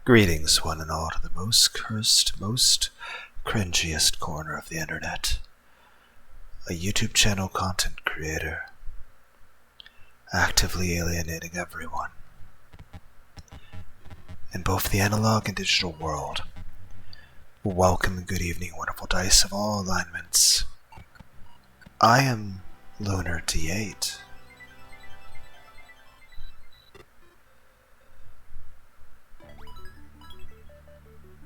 Greetings, one and all, to the most cursed, most cringiest corner of the internet. A YouTube channel content creator, actively alienating everyone in both the analog and digital world. Welcome and good evening, wonderful dice of all alignments. I am Lunar D8.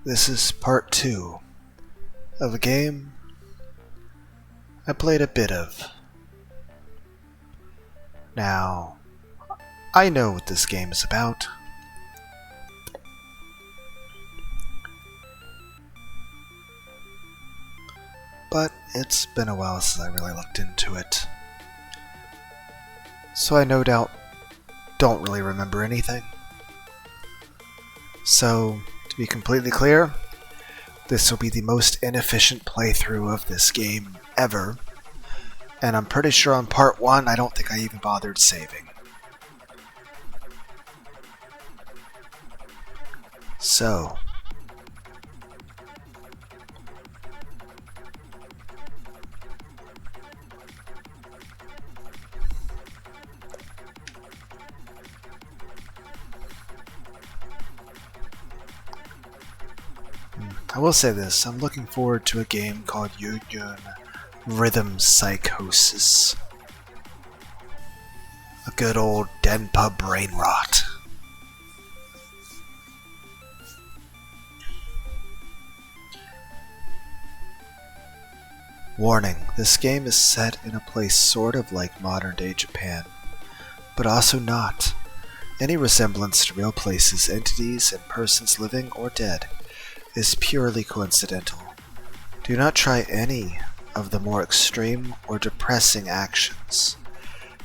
This is part 2 of a game I played a bit of. Now, I know what this game is about. But it's been a while since I really looked into it. So I no doubt don't really remember anything. So, to be completely clear, this will be the most inefficient playthrough of this game ever. And I'm pretty sure on part 1 I don't think I even bothered saving. So, I will say this, I'm looking forward to a game called Lunar Rhythm Psychosis. A good old Denpa brain rot. Warning, this game is set in a place sort of like modern-day Japan, but also not. Any resemblance to real places, entities, and persons living or dead is purely coincidental. Do not try any of the more extreme or depressing actions.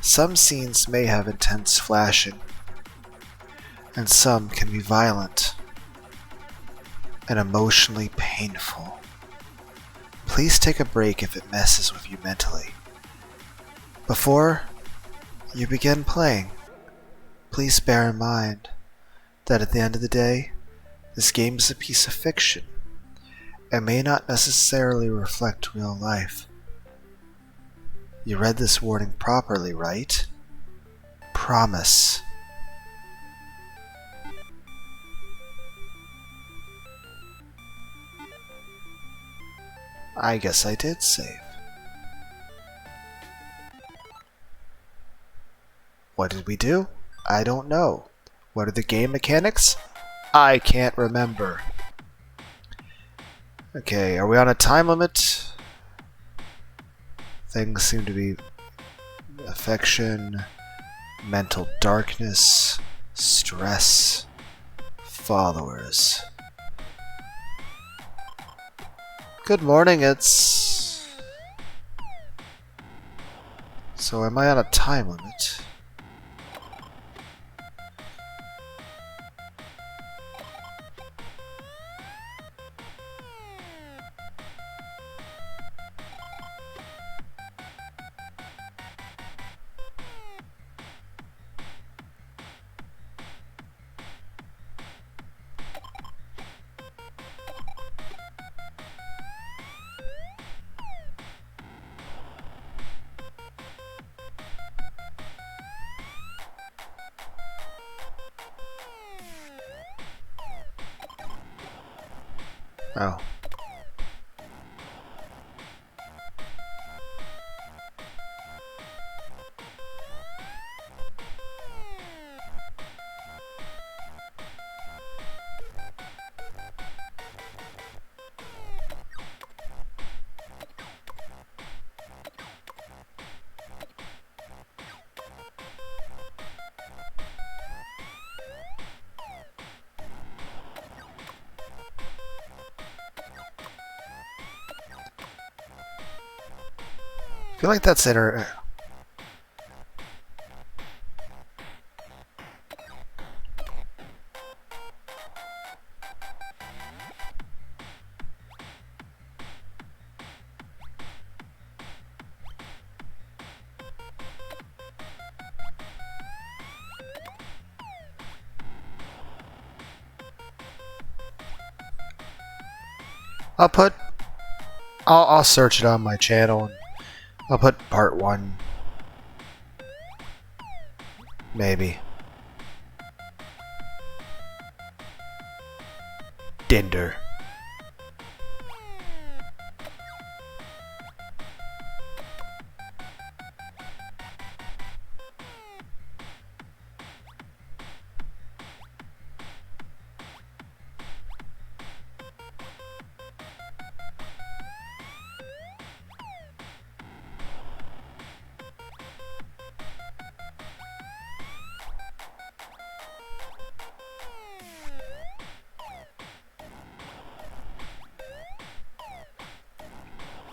Some scenes may have intense flashing, and some can be violent and emotionally painful. Please take a break if it messes with you mentally. Before you begin playing, please bear in mind that at the end of the day, this game is a piece of fiction and may not necessarily reflect real life. You read this warning properly, right? Promise. I guess I did save. What did we do? I don't know. What are the game mechanics? I can't remember. Okay, are we on a time limit? Things seem to be affection, mental darkness, stress, followers. Good morning, it's... So am I on a time limit? Oh. I feel like that's inter... I'll put... I'll search it on my channel. And I'll put part 1. Maybe. Dinder.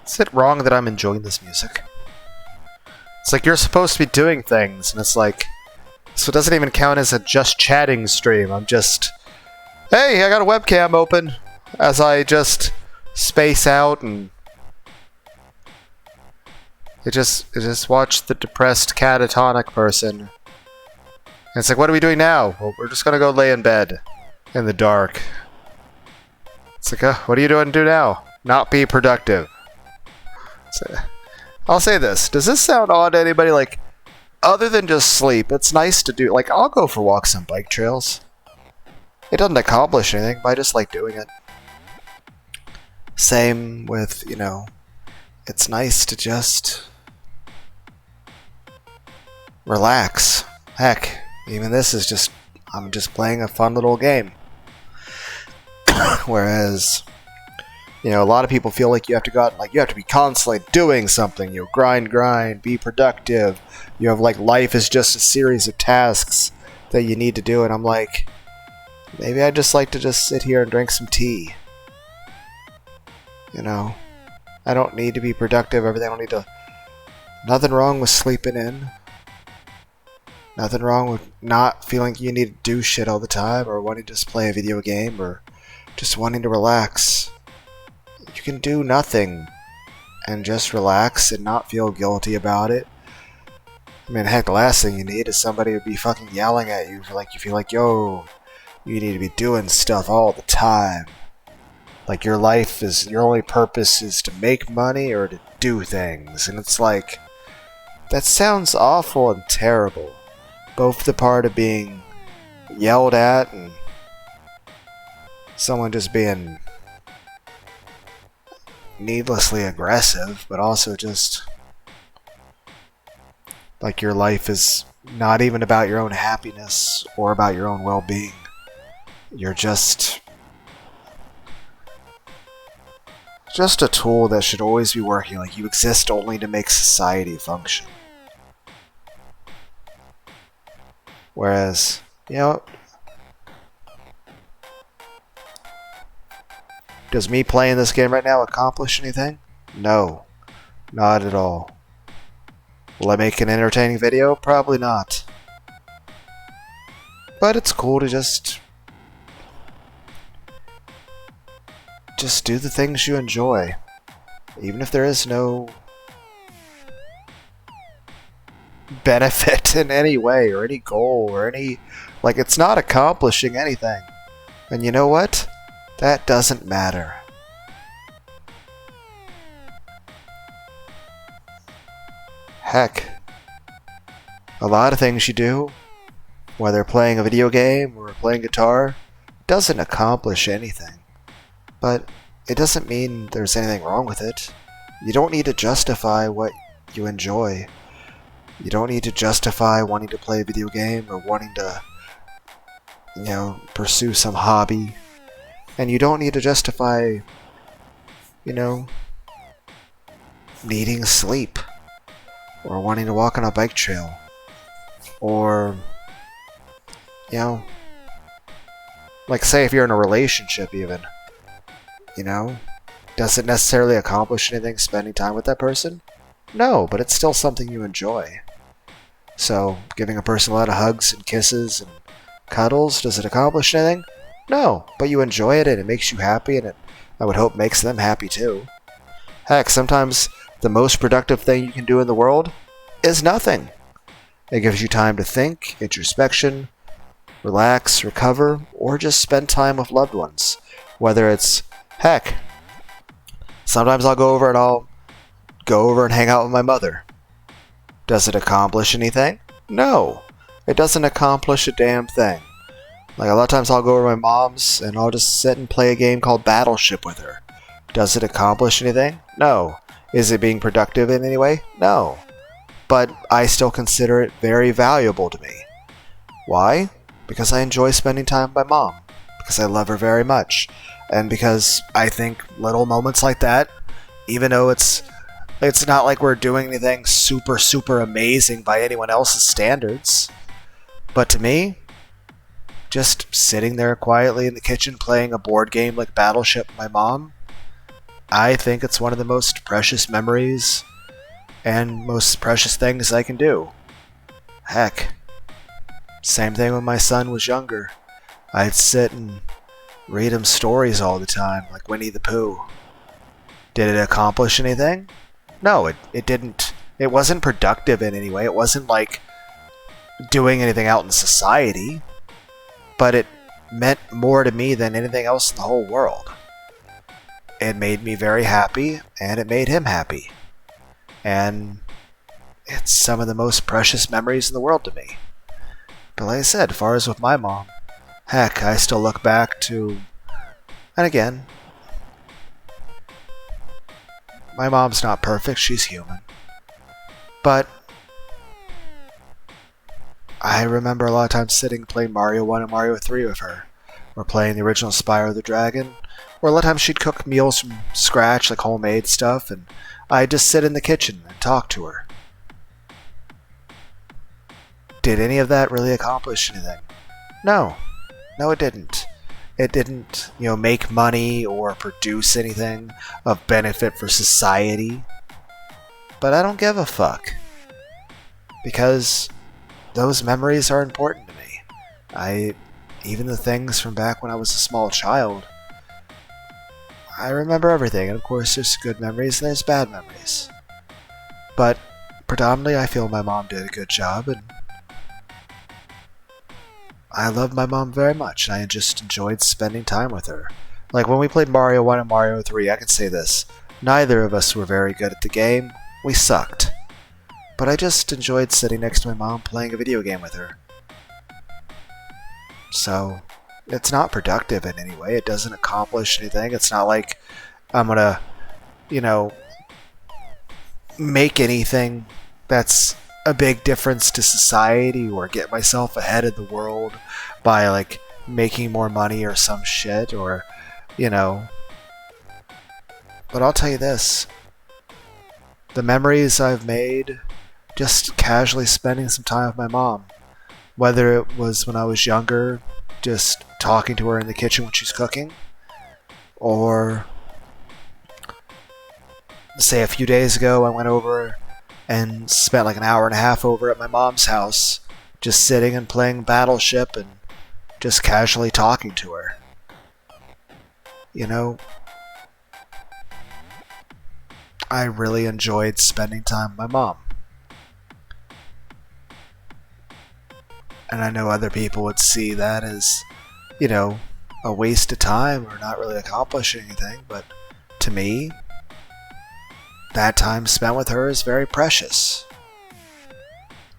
Is it wrong that I'm enjoying this music? It's like you're supposed to be doing things, and it's like... So it doesn't even count as a just chatting stream. I'm just... Hey, I got a webcam open! As I just space out and... I just watch the depressed catatonic person. And it's like, what are we doing now? Well, we're just gonna go lay in bed. In the dark. It's like, what are you doing to do now? Not be productive. So, I'll say this. Does this sound odd to anybody? Like, other than just sleep, it's nice to do. Like, I'll go for walks on bike trails. It doesn't accomplish anything, but I just like doing it. Same with, you know, it's nice to just relax. Heck, even this is just, I'm just playing a fun little game. Whereas... You know, a lot of people feel like you have to go out and, like, you have to be constantly doing something. You know, grind, be productive. You have, like, life is just a series of tasks that you need to do. And I'm like, maybe I'd just like to just sit here and drink some tea. You know, I don't need to be productive. Everything I don't need to... Nothing wrong with sleeping in. Nothing wrong with not feeling you need to do shit all the time. Or wanting to just play a video game. Or just wanting to relax. You can do nothing and just relax and not feel guilty about it. I mean, heck, the last thing you need is somebody to be fucking yelling at you for, like, you feel like, yo, you need to be doing stuff all the time. Like, your life is, your only purpose is to make money or to do things. And it's like, that sounds awful and terrible. Both the part of being yelled at and someone just being needlessly aggressive, but also just like your life is not even about your own happiness or about your own well-being. You're just a tool that should always be working. Like, you exist only to make society function. Whereas, you know, does me playing this game right now accomplish anything? No. Not at all. Will I make an entertaining video? Probably not. But it's cool to just do the things you enjoy. Even if there is no benefit in any way, or any goal, or any... Like, it's not accomplishing anything. And you know what? That doesn't matter. Heck, a lot of things you do, whether playing a video game or playing guitar, doesn't accomplish anything. But it doesn't mean there's anything wrong with it. You don't need to justify what you enjoy. You don't need to justify wanting to play a video game or wanting to, you know, pursue some hobby. And you don't need to justify, you know, needing sleep. Or wanting to walk on a bike trail. Or, you know, like, say if you're in a relationship even. You know, does it necessarily accomplish anything spending time with that person? No, but it's still something you enjoy. So, giving a person a lot of hugs and kisses and cuddles, does it accomplish anything? No, but you enjoy it and it makes you happy, and it, I would hope, makes them happy too. Heck, sometimes the most productive thing you can do in the world is nothing. It gives you time to think, introspection, relax, recover, or just spend time with loved ones. Whether it's, heck, Sometimes I'll go over and hang out with my mother. Does it accomplish anything? No. It doesn't accomplish a damn thing. Like, a lot of times I'll go over to my mom's and I'll just sit and play a game called Battleship with her. Does it accomplish anything? No. Is it being productive in any way? No. But I still consider it very valuable to me. Why? Because I enjoy spending time with my mom. Because I love her very much. And because I think little moments like that, even though it's not like we're doing anything super, super amazing by anyone else's standards. But to me, just sitting there quietly in the kitchen playing a board game like Battleship with my mom, I think it's one of the most precious memories and most precious things I can do. Heck, same thing when my son was younger. I'd sit and read him stories all the time, like Winnie the Pooh. Did it accomplish anything? No, it didn't. It wasn't productive in any way. It wasn't like doing anything out in society. But it meant more to me than anything else in the whole world. It made me very happy, and it made him happy. And it's some of the most precious memories in the world to me. But like I said, as far as with my mom, heck, I still look back to... And again, my mom's not perfect, she's human. But I remember a lot of times sitting playing Mario 1 and Mario 3 with her. Or playing the original Spyro the Dragon. Or a lot of times she'd cook meals from scratch, like homemade stuff, and I'd just sit in the kitchen and talk to her. Did any of that really accomplish anything? No. No, it didn't. It didn't, make money or produce anything of benefit for society. But I don't give a fuck. Because those memories are important to me. Even the things from back when I was a small child, I remember everything. And of course there's good memories and there's bad memories. But predominantly I feel my mom did a good job, and I love my mom very much, and I just enjoyed spending time with her. Like when we played Mario 1 and Mario 3, I can say this. Neither of us were very good at the game. We sucked. But I just enjoyed sitting next to my mom playing a video game with her. So, it's not productive in any way. It doesn't accomplish anything. It's not like I'm gonna, make anything that's a big difference to society or get myself ahead of the world by like making more money or some shit or but I'll tell you this, the memories I've made just casually spending some time with my mom, whether it was when I was younger just talking to her in the kitchen when she's cooking, or say a few days ago I went over and spent like an hour and a half over at my mom's house, just sitting and playing Battleship and just casually talking to her. I really enjoyed spending time with my mom. And I know other people would see that as, a waste of time or not really accomplishing anything, but to me, that time spent with her is very precious.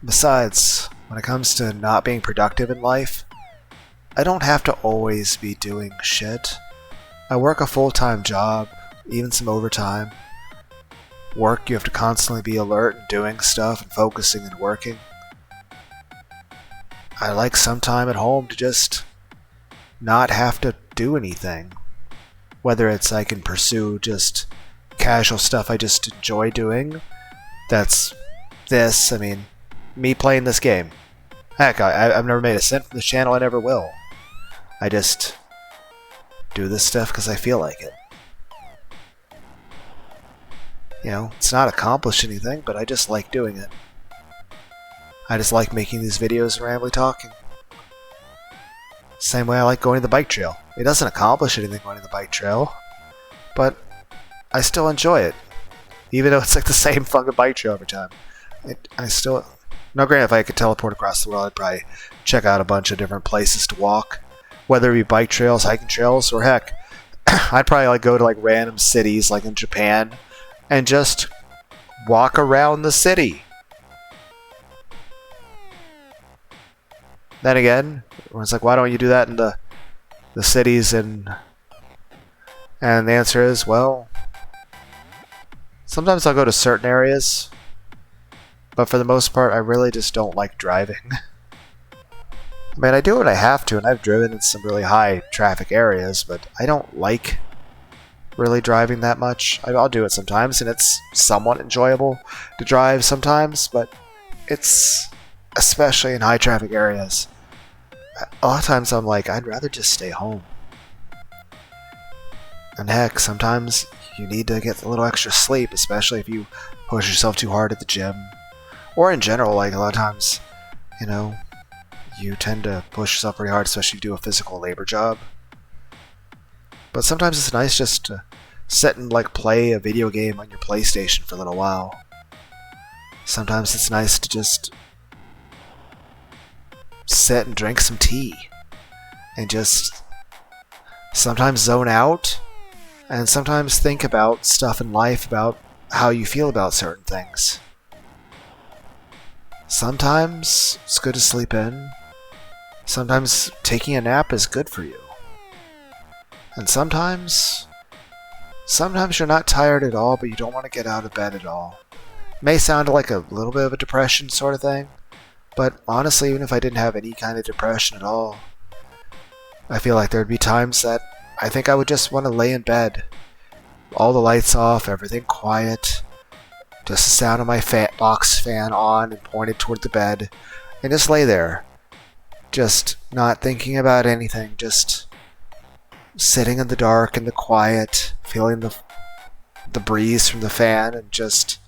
Besides, when it comes to not being productive in life, I don't have to always be doing shit. I work a full-time job, even some overtime. Work, you have to constantly be alert and doing stuff and focusing and working. I like some time at home to just not have to do anything. Whether it's I can pursue just casual stuff I just enjoy doing. That's this, me playing this game. Heck, I've never made a cent from this channel, I never will. I just do this stuff because I feel like it. It's not accomplished anything, but I just like doing it. I just like making these videos and rambly talking. Same way I like going to the bike trail. It doesn't accomplish anything going to the bike trail, but I still enjoy it. Even though it's like the same fucking bike trail every time. Now granted, if I could teleport across the world, I'd probably check out a bunch of different places to walk. Whether it be bike trails, hiking trails, or heck, I'd probably like go to like random cities like in Japan and just walk around the city. Then again, it's like, why don't you do that in the cities? And the answer is, well, sometimes I'll go to certain areas, but for the most part, I really just don't like driving. I mean, I do what I have to, and I've driven in some really high traffic areas, but I don't like really driving that much. I'll do it sometimes, and it's somewhat enjoyable to drive sometimes, but it's, especially in high traffic areas, a lot of times I'm like, I'd rather just stay home. And heck, sometimes you need to get a little extra sleep, especially if you push yourself too hard at the gym. Or in general, like a lot of times, you know, you tend to push yourself pretty hard, especially if you do a physical labor job. But sometimes it's nice just to sit and like play a video game on your PlayStation for a little while. Sometimes it's nice to just sit and drink some tea and just sometimes zone out and sometimes think about stuff in life, about how you feel about certain things. Sometimes it's good to sleep in. Sometimes taking a nap is good for you. And sometimes you're not tired at all, but you don't want to get out of bed at all. It may sound like a little bit of a depression sort of thing, but honestly, even if I didn't have any kind of depression at all, I feel like there'd be times that I think I would just want to lay in bed. All the lights off, everything quiet, just the sound of my box fan on and pointed toward the bed, and just lay there. Just not thinking about anything, just sitting in the dark and the quiet, feeling the breeze from the fan, and just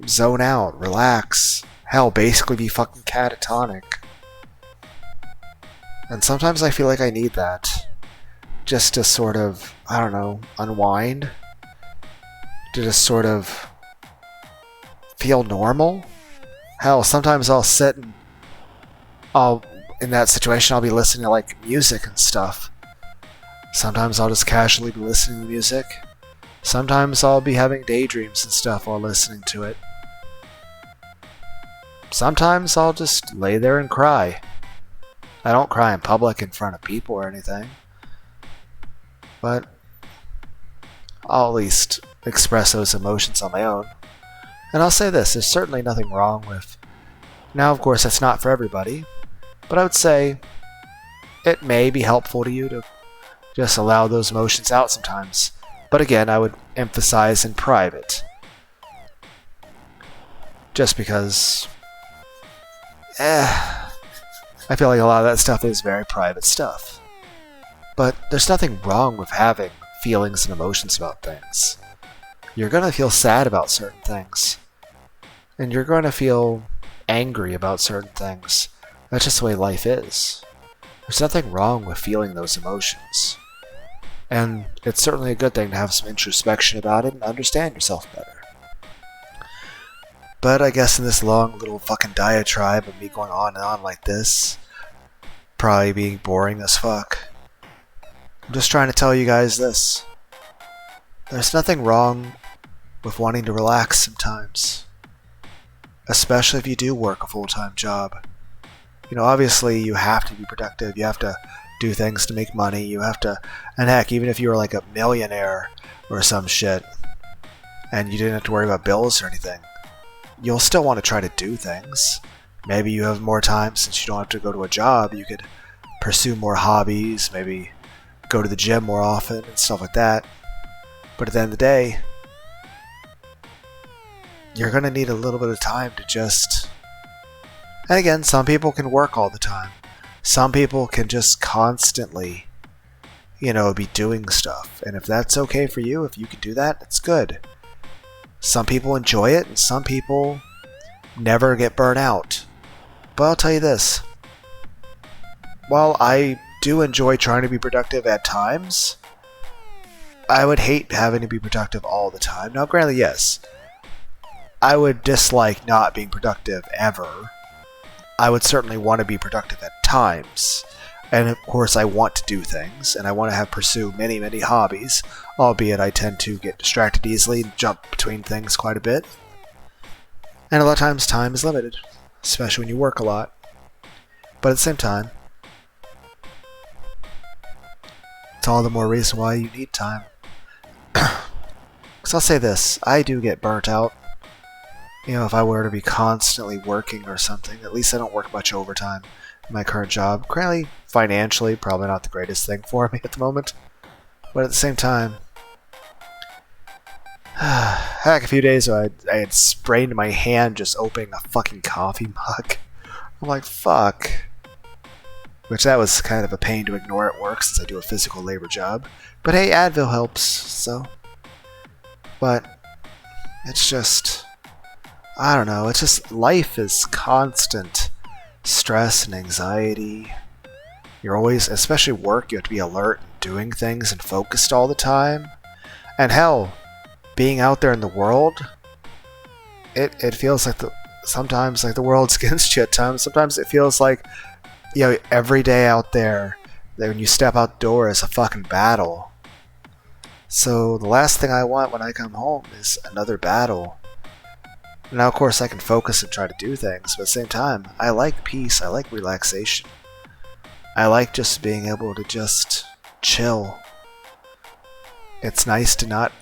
zone out, relax. Hell, basically be fucking catatonic. And sometimes I feel like I need that. Just to sort of, I don't know, unwind. To just sort of feel normal. Hell, sometimes I'll sit and in that situation, I'll be listening to like music and stuff. Sometimes I'll just casually be listening to music. Sometimes I'll be having daydreams and stuff while listening to it. Sometimes I'll just lay there and cry. I don't cry in public in front of people or anything. But I'll at least express those emotions on my own. And I'll say this, there's certainly nothing wrong with... Now, of course, that's not for everybody. But I would say it may be helpful to you to just allow those emotions out sometimes. But again, I would emphasize in private. Just because... I feel like a lot of that stuff is very private stuff. But there's nothing wrong with having feelings and emotions about things. You're going to feel sad about certain things. And you're going to feel angry about certain things. That's just the way life is. There's nothing wrong with feeling those emotions. And it's certainly a good thing to have some introspection about it and understand yourself better. But I guess in this long little fucking diatribe of me going on and on like this, probably being boring as fuck, I'm just trying to tell you guys this. There's nothing wrong with wanting to relax sometimes. Especially if you do work a full-time job. You know, obviously you have to be productive, you have to do things to make money, you have to... And heck, even if you were like a millionaire or some shit, and you didn't have to worry about bills or anything, you'll still want to try to do things. Maybe you have more time since you don't have to go to a job, you could pursue more hobbies, maybe go to the gym more often and stuff like that. But at the end of the day, you're going to need a little bit of time to just... And again, some people can work all the time. Some people can just constantly, be doing stuff. And if that's okay for you, if you can do that, it's good. Some people enjoy it, and some people never get burnt out. But I'll tell you this. While I do enjoy trying to be productive at times, I would hate having to be productive all the time. Now, granted, yes, I would dislike not being productive ever. I would certainly want to be productive at times. And of course I want to do things, and I want to pursue many, many hobbies, albeit I tend to get distracted easily and jump between things quite a bit. And a lot of times time is limited, especially when you work a lot. But at the same time, it's all the more reason why you need time. Because I'll say this, I do get burnt out. You know, if I were to be constantly working or something, at least I don't work much overtime in my current job. Currently, financially, probably not the greatest thing for me at the moment. But at the same time, heck, a few days ago, I had sprained my hand just opening a fucking coffee mug. I'm like, fuck. Which that was kind of a pain to ignore at work since I do a physical labor job. But hey, Advil helps, so. But it's just, I don't know, it's just, life is constant stress and anxiety. You're always, especially work, you have to be alert, doing things and focused all the time. And hell, being out there in the world, it feels like sometimes like the world's against you at times. Sometimes it feels like, you know, every day out there, when you step outdoors, is a fucking battle. So the last thing I want when I come home is another battle. Now, of course, I can focus and try to do things, but at the same time, I like peace, I like relaxation. I like just being able to just chill. It's nice to not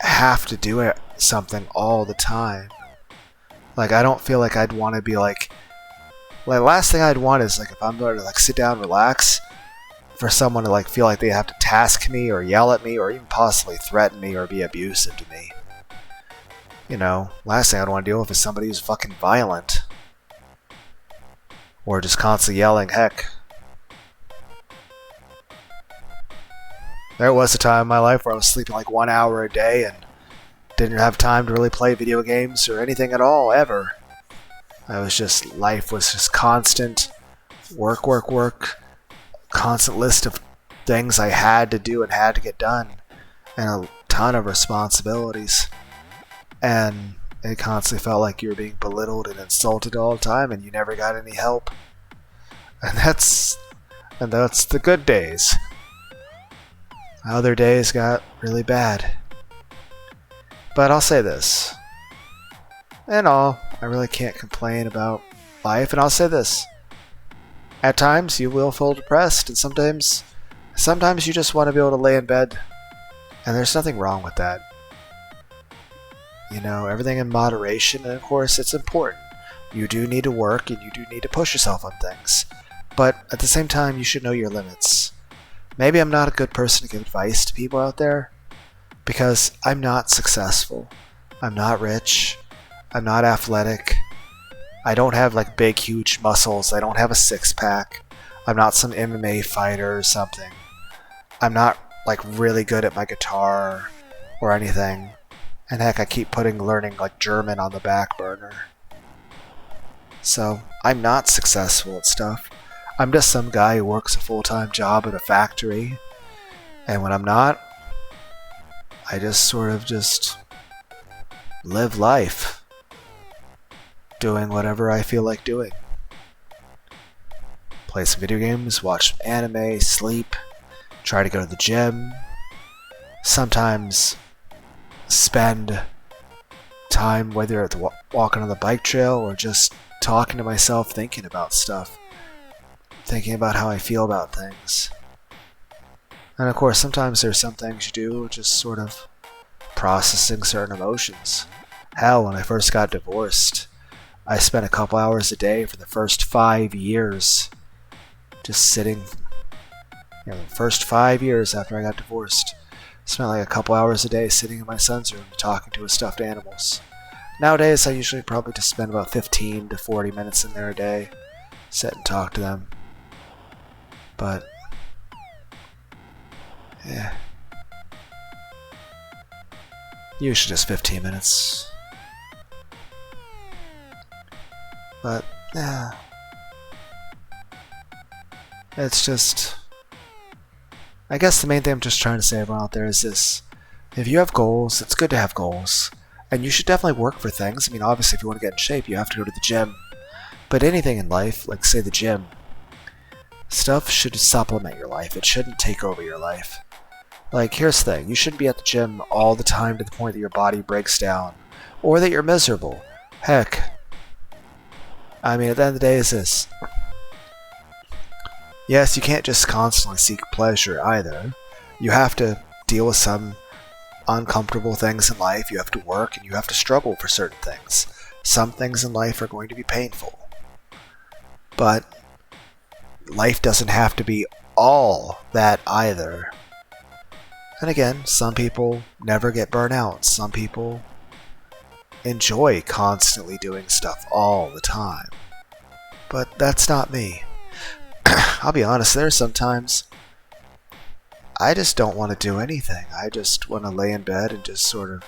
have to do something all the time. Like, I don't feel like I'd want to be like last thing I'd want is like if I'm going to like sit down and relax, for someone to like feel like they have to task me or yell at me or even possibly threaten me or be abusive to me. You know, last thing I'd want to deal with is somebody who's fucking violent. Or just constantly yelling, heck. There was a time in my life where I was sleeping like 1 hour a day and didn't have time to really play video games or anything at all, ever. Life was just constant work, work, work. Constant list of things I had to do and had to get done. And a ton of responsibilities. And it constantly felt like you were being belittled and insulted all the time and you never got any help. And that's the good days. Other days got really bad. But I'll say this. In all, I really can't complain about life, and I'll say this. At times, you will feel depressed, and sometimes you just want to be able to lay in bed, and there's nothing wrong with that. You know, everything in moderation, and of course, it's important. You do need to work, and you do need to push yourself on things. But at the same time, you should know your limits. Maybe I'm not a good person to give advice to people out there, because I'm not successful. I'm not rich. I'm not athletic. I don't have like big, huge muscles. I don't have a six-pack. I'm not some MMA fighter or something. I'm not like really good at my guitar or anything. And heck, I keep learning like German on the back burner. So, I'm not successful at stuff. I'm just some guy who works a full-time job at a factory. And when I'm not, I just sort of just live life. Doing whatever I feel like doing. Play some video games, watch some anime, sleep, try to go to the gym. Sometimes spend time, whether it's walking on the bike trail or just talking to myself, thinking about stuff. Thinking about how I feel about things. And of course, sometimes there's some things you do just sort of processing certain emotions. Hell, when I first got divorced, I spent a couple hours a day for the first 5 years just sitting. You know, the first 5 years after I got divorced, I spent like a couple hours a day sitting in my son's room talking to his stuffed animals. Nowadays, I usually probably just spend about 15 to 40 minutes in there a day, sit and talk to them. But, yeah. Usually just 15 minutes. But, yeah. It's just, I guess the main thing I'm just trying to say everyone out there is this. If you have goals, it's good to have goals. And you should definitely work for things. I mean, obviously, if you want to get in shape, you have to go to the gym. But anything in life, like say the gym, Stuff should supplement your life. It shouldn't take over your life. Like, here's the thing. You shouldn't be at the gym all the time to the point that your body breaks down. Or that you're miserable. Heck. I mean, at the end of the day, is this. Yes, you can't just constantly seek pleasure either. You have to deal with some uncomfortable things in life. You have to work and you have to struggle for certain things. Some things in life are going to be painful. But life doesn't have to be all that either. And again, some people never get burnt out. Some people enjoy constantly doing stuff all the time. But that's not me. I'll be honest, there are sometimes I just don't want to do anything. I just want to lay in bed and just sort of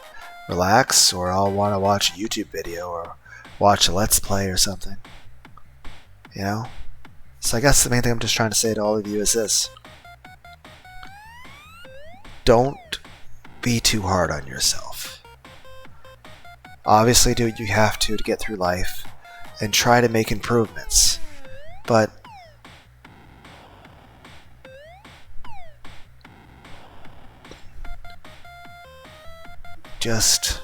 relax, or I'll want to watch a YouTube video or watch a Let's Play or something. You know? So I guess the main thing I'm just trying to say to all of you is this. Don't be too hard on yourself. Obviously do what you have to get through life and try to make improvements. But just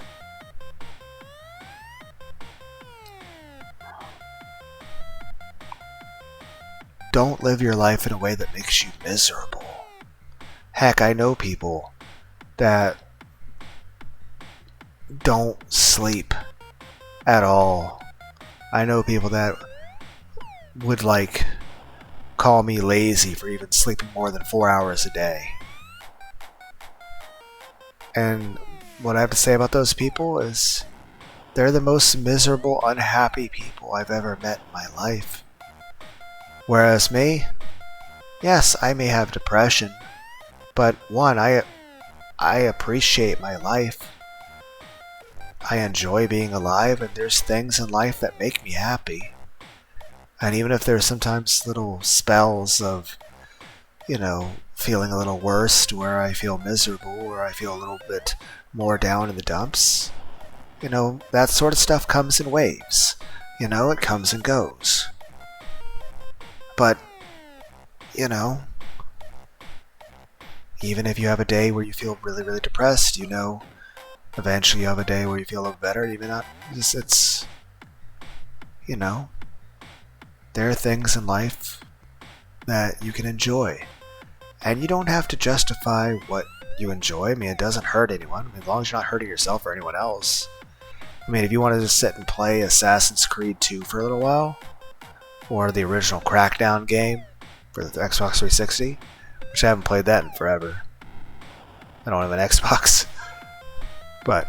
don't live your life in a way that makes you miserable. Heck, I know people that don't sleep at all. I know people that would call me lazy for even sleeping more than 4 hours a day. And what I have to say about those people is they're the most miserable, unhappy people I've ever met in my life. Whereas me, yes, I may have depression, but one, I appreciate my life. I enjoy being alive, and there's things in life that make me happy. And even if there's sometimes little spells of, feeling a little worse to where I feel miserable or I feel a little bit more down in the dumps, that sort of stuff comes in waves. It comes and goes. But, even if you have a day where you feel really, really depressed, eventually you have a day where you feel a little better. Even not, it's there are things in life that you can enjoy. And you don't have to justify what you enjoy. I mean, it doesn't hurt anyone. As long as you're not hurting yourself or anyone else. I mean, if you want to just sit and play Assassin's Creed 2 for a little while, or the original Crackdown game for the Xbox 360, which I haven't played that in forever. I don't have an Xbox. But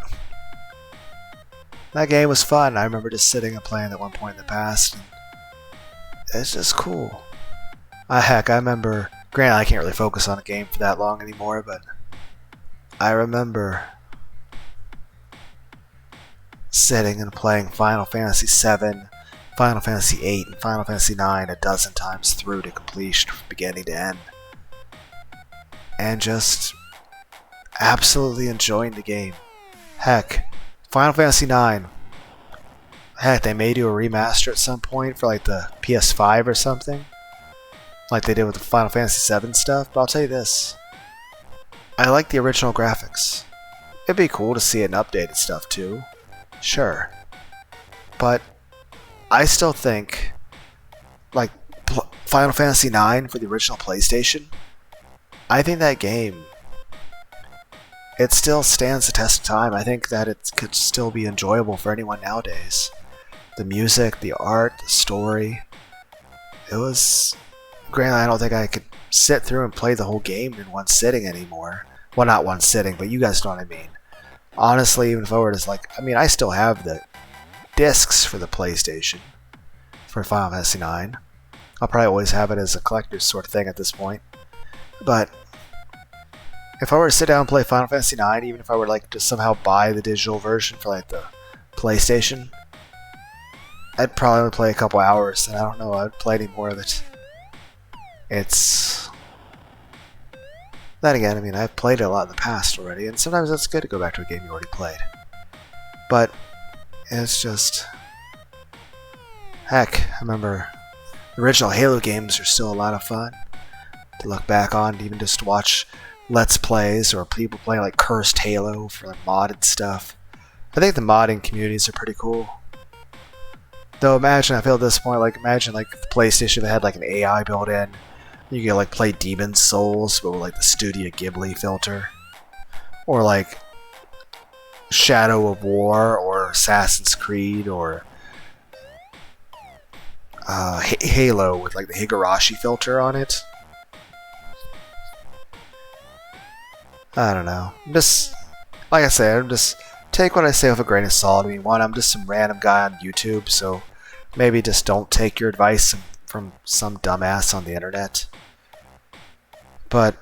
that game was fun. I remember just sitting and playing at one point in the past. And it's just cool. Heck, I remember... Granted, I can't really focus on a game for that long anymore, but I remember sitting and playing Final Fantasy VII, Final Fantasy VIII, and Final Fantasy IX a dozen times through to completion from beginning to end. And just absolutely enjoying the game. Heck, Final Fantasy IX. Heck, they may do a remaster at some point for the PS5 or something. Like they did with the Final Fantasy VII stuff, but I'll tell you this. I like the original graphics. It'd be cool to see it in updated stuff too. Sure. But I still think Final Fantasy IX for the original PlayStation, I think that game, it still stands the test of time. I think that it could still be enjoyable for anyone nowadays. The music, the art, the story, it was... Granted, I don't think I could sit through and play the whole game in one sitting anymore. Well, not one sitting, but you guys know what I mean. Honestly, even if I were to I still have the discs for the PlayStation for Final Fantasy IX. I'll probably always have it as a collector's sort of thing at this point. But if I were to sit down and play Final Fantasy IX, even if I were to somehow buy the digital version for the PlayStation, I'd probably only play a couple hours, and I don't know I'd play any more of it. It's... Then again, I've played it a lot in the past already, and sometimes it's good to go back to a game you already played. But it's just... Heck, I remember The original Halo games are still a lot of fun to look back on, even just to watch Let's Plays or people playing like Cursed Halo for like modded stuff. I think the modding communities are pretty cool. Though imagine, I feel at this point, like imagine like if the PlayStation had like an AI built in. You could like play Demon's Souls, but with like the Studio Ghibli filter. Or like Shadow of War, or Assassin's Creed, or Halo with like the Higurashi filter on it. I don't know. Like I said, I'm just take what I say with a grain of salt. I mean, one, I'm just some random guy on YouTube, so maybe just don't take your advice from some dumbass on the internet. But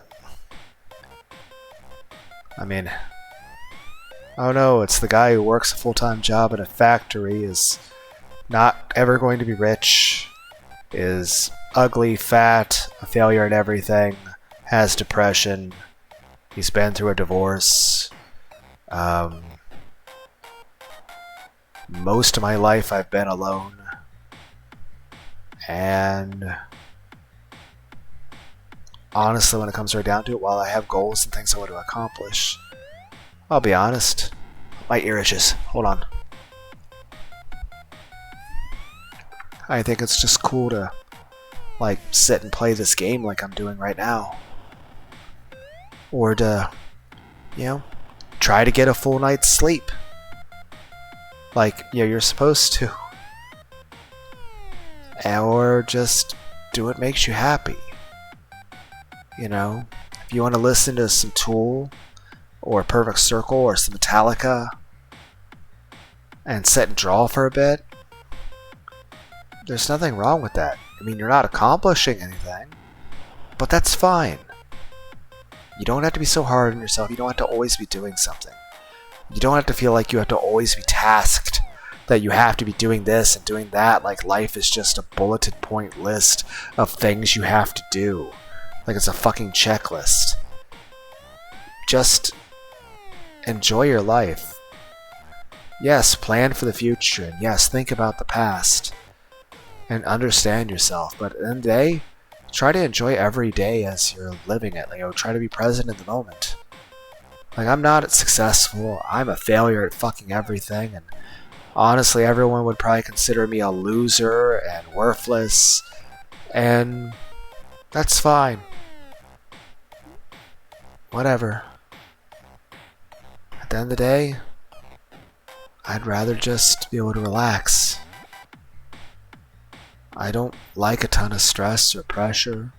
I mean, oh no, it's the guy who works a full-time job in a factory, is not ever going to be rich, is ugly, fat, a failure at everything, has depression, he's been through a divorce. Most of my life I've been alone. And honestly, when it comes right down to it, while I have goals and things I want to accomplish, I'll be honest, my ear itches. Hold on. I think it's just cool to like sit and play this game like I'm doing right now. Or to, you know, try to get a full night's sleep. Like, yeah, you're supposed to. Or just do what makes you happy. You know, if you want to listen to some Tool, or Perfect Circle, or some Metallica, and sit and draw for a bit, there's nothing wrong with that. I mean, you're not accomplishing anything, but that's fine. You don't have to be so hard on yourself. You don't have to always be doing something. You don't have to feel like you have to always be tasked, that you have to be doing this and doing that, like life is just a bulleted point list of things you have to do. Like it's a fucking checklist. Just enjoy your life. Yes, plan for the future, and yes, think about the past. And understand yourself, but at the end of the day, try to enjoy every day as you're living it. Like, you know, try to be present in the moment. Like, I'm not successful. I'm a failure at fucking everything, and honestly, everyone would probably consider me a loser and worthless, and that's fine. Whatever. At the end of the day, I'd rather just be able to relax. I don't like a ton of stress or pressure.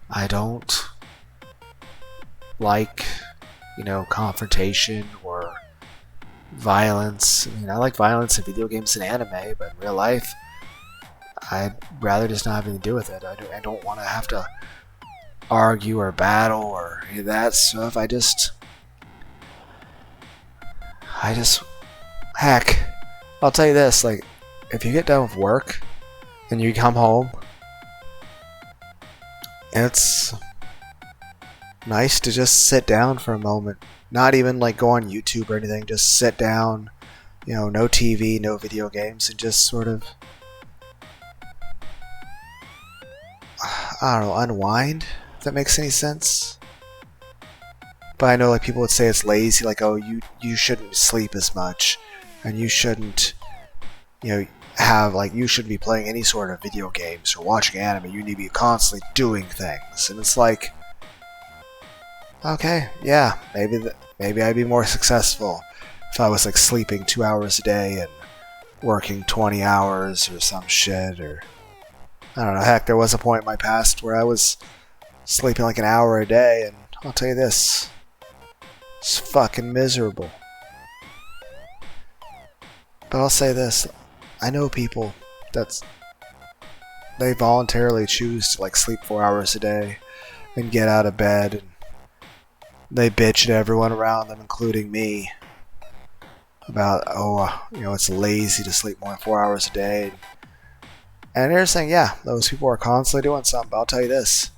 I don't like, you know, confrontation or violence. I mean, I like violence in video games and anime, but in real life, I'd rather just not have anything to do with it. I don't want to have to argue or battle or any of that stuff. I just, heck, I'll tell you this, like, if you get done with work and you come home, it's nice to just sit down for a moment. Not even like go on YouTube or anything, just sit down, you know, no TV, no video games, and just sort of, I don't know, unwind, if that makes any sense. But I know like people would say it's lazy, like, oh, you shouldn't sleep as much, and you shouldn't, you know, you shouldn't be playing any sort of video games or watching anime. You need to be constantly doing things. And it's like, okay, yeah, maybe I'd be more successful if I was like sleeping 2 hours a day and working 20 hours or some shit, or I don't know. Heck, there was a point in my past where I was sleeping like an hour a day, and I'll tell you this, it's fucking miserable. But I'll say this, I know people they voluntarily choose to like sleep 4 hours a day and get out of bed, and they bitch at everyone around them, including me, about, oh, you know, it's lazy to sleep more than 4 hours a day. And they're saying, yeah, those people are constantly doing something, but I'll tell you this,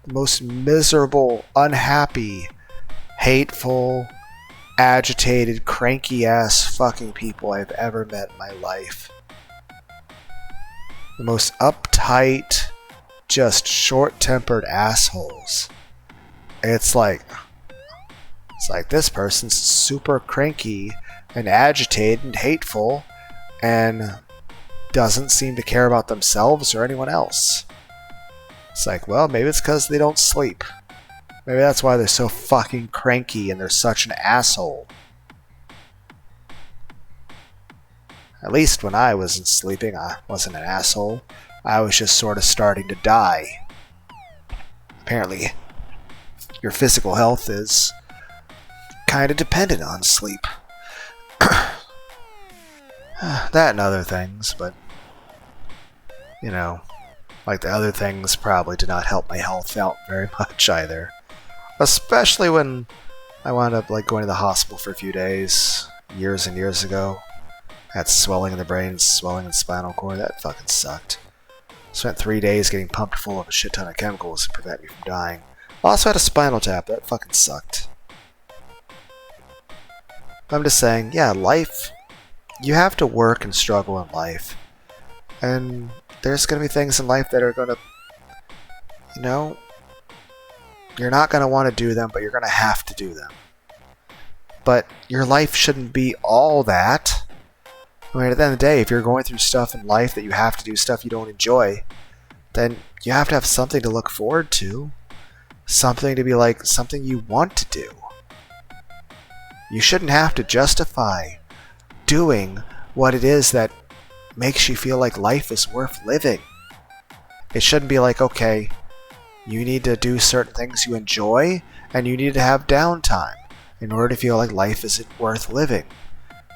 the most miserable, unhappy, hateful, agitated, cranky ass fucking people I've ever met in my life the most uptight, just short-tempered assholes. It's like this person's super cranky and agitated and hateful and doesn't seem to care about themselves or anyone else. It's like, well, maybe it's because they don't sleep. Maybe that's why they're so fucking cranky and they're such an asshole. At least when I wasn't sleeping, I wasn't an asshole. I was just sort of starting to die. Apparently, your physical health is kind of dependent on sleep. That and other things, but you know, like the other things probably did not help my health out very much either. Especially when I wound up like going to the hospital for a few days, years and years ago. I had swelling in the brain, swelling in the spinal cord. That fucking sucked. Spent 3 days getting pumped full of a shit ton of chemicals to prevent me from dying. Also had a spinal tap. That fucking sucked. I'm just saying, yeah, life, you have to work and struggle in life. And there's going to be things in life that are going to, you know, you're not going to want to do them, but you're going to have to do them. But your life shouldn't be all that. I mean, at the end of the day, if you're going through stuff in life that you have to do stuff you don't enjoy, then you have to have something to look forward to. Something to be like, something you want to do. You shouldn't have to justify doing what it is that makes you feel like life is worth living. It shouldn't be like, okay, you need to do certain things you enjoy, and you need to have downtime in order to feel like life isn't worth living.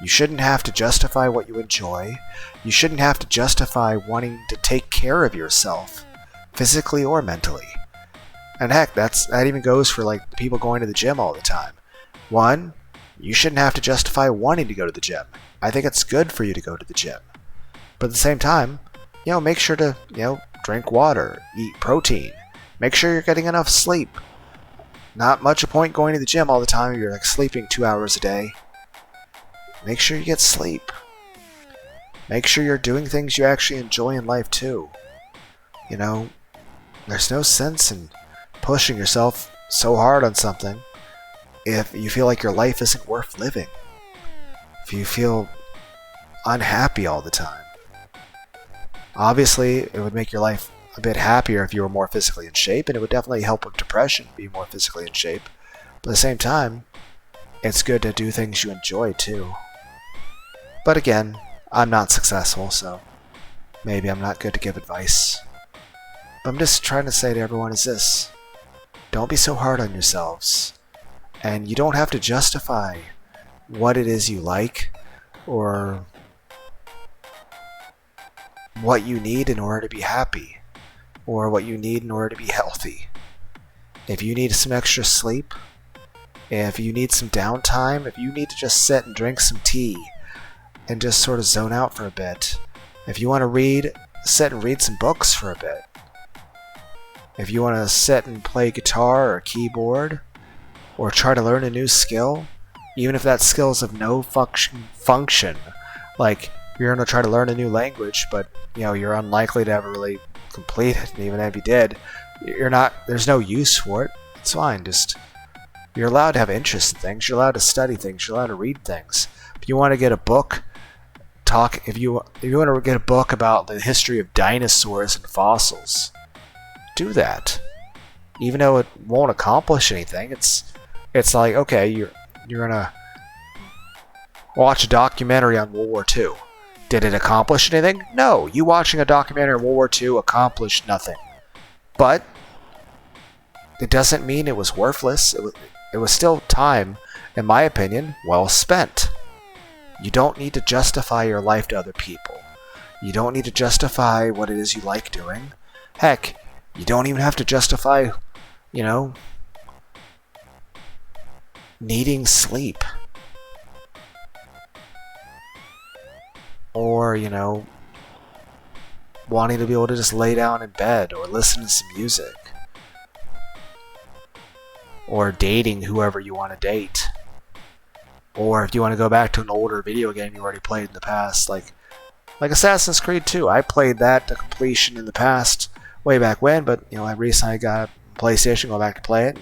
You shouldn't have to justify what you enjoy. You shouldn't have to justify wanting to take care of yourself, physically or mentally. And heck, that even goes for like the people going to the gym all the time. One, you shouldn't have to justify wanting to go to the gym. I think it's good for you to go to the gym. But at the same time, make sure to, drink water, eat protein. Make sure you're getting enough sleep. Not much a point going to the gym all the time if you're like sleeping 2 hours a day. Make sure you get sleep. Make sure you're doing things you actually enjoy in life too. There's no sense in pushing yourself so hard on something if you feel like your life isn't worth living. If you feel unhappy all the time. Obviously, it would make your life a bit happier if you were more physically in shape, and it would definitely help with depression, be more physically in shape. But at the same time, it's good to do things you enjoy too. But again, I'm not successful, so maybe I'm not good to give advice. But I'm just trying to say to everyone is this. Don't be so hard on yourselves. And you don't have to justify what it is you like or what you need in order to be happy or what you need in order to be healthy. If you need some extra sleep, if you need some downtime, if you need to just sit and drink some tea and just sort of zone out for a bit, if you want to sit and read some books for a bit, if you want to sit and play guitar or keyboard or try to learn a new skill, even if that skill is of no function, like you're going to try to learn a new language, but you're unlikely to ever really complete it, and even if you did, there's no use for it. It's fine. Just you're allowed to have interest in things. You're allowed to study things. You're allowed to read things. If you want to get a book, if you want to get a book about the history of dinosaurs and fossils, do that. Even though it won't accomplish anything, it's like, okay, you're gonna watch a documentary on World War II. Did it accomplish anything? No. You watching a documentary on World War II accomplished nothing. But it doesn't mean it was worthless. It was still time, in my opinion, well spent. You don't need to justify your life to other people. You don't need to justify what it is you like doing. Heck, you don't even have to justify, needing sleep. Or, wanting to be able to just lay down in bed or listen to some music. Or dating whoever you want to date. Or if you want to go back to an older video game you already played in the past, like, Like Assassin's Creed 2, I played that to completion in the past, way back when, but I recently got a PlayStation, going back to play it.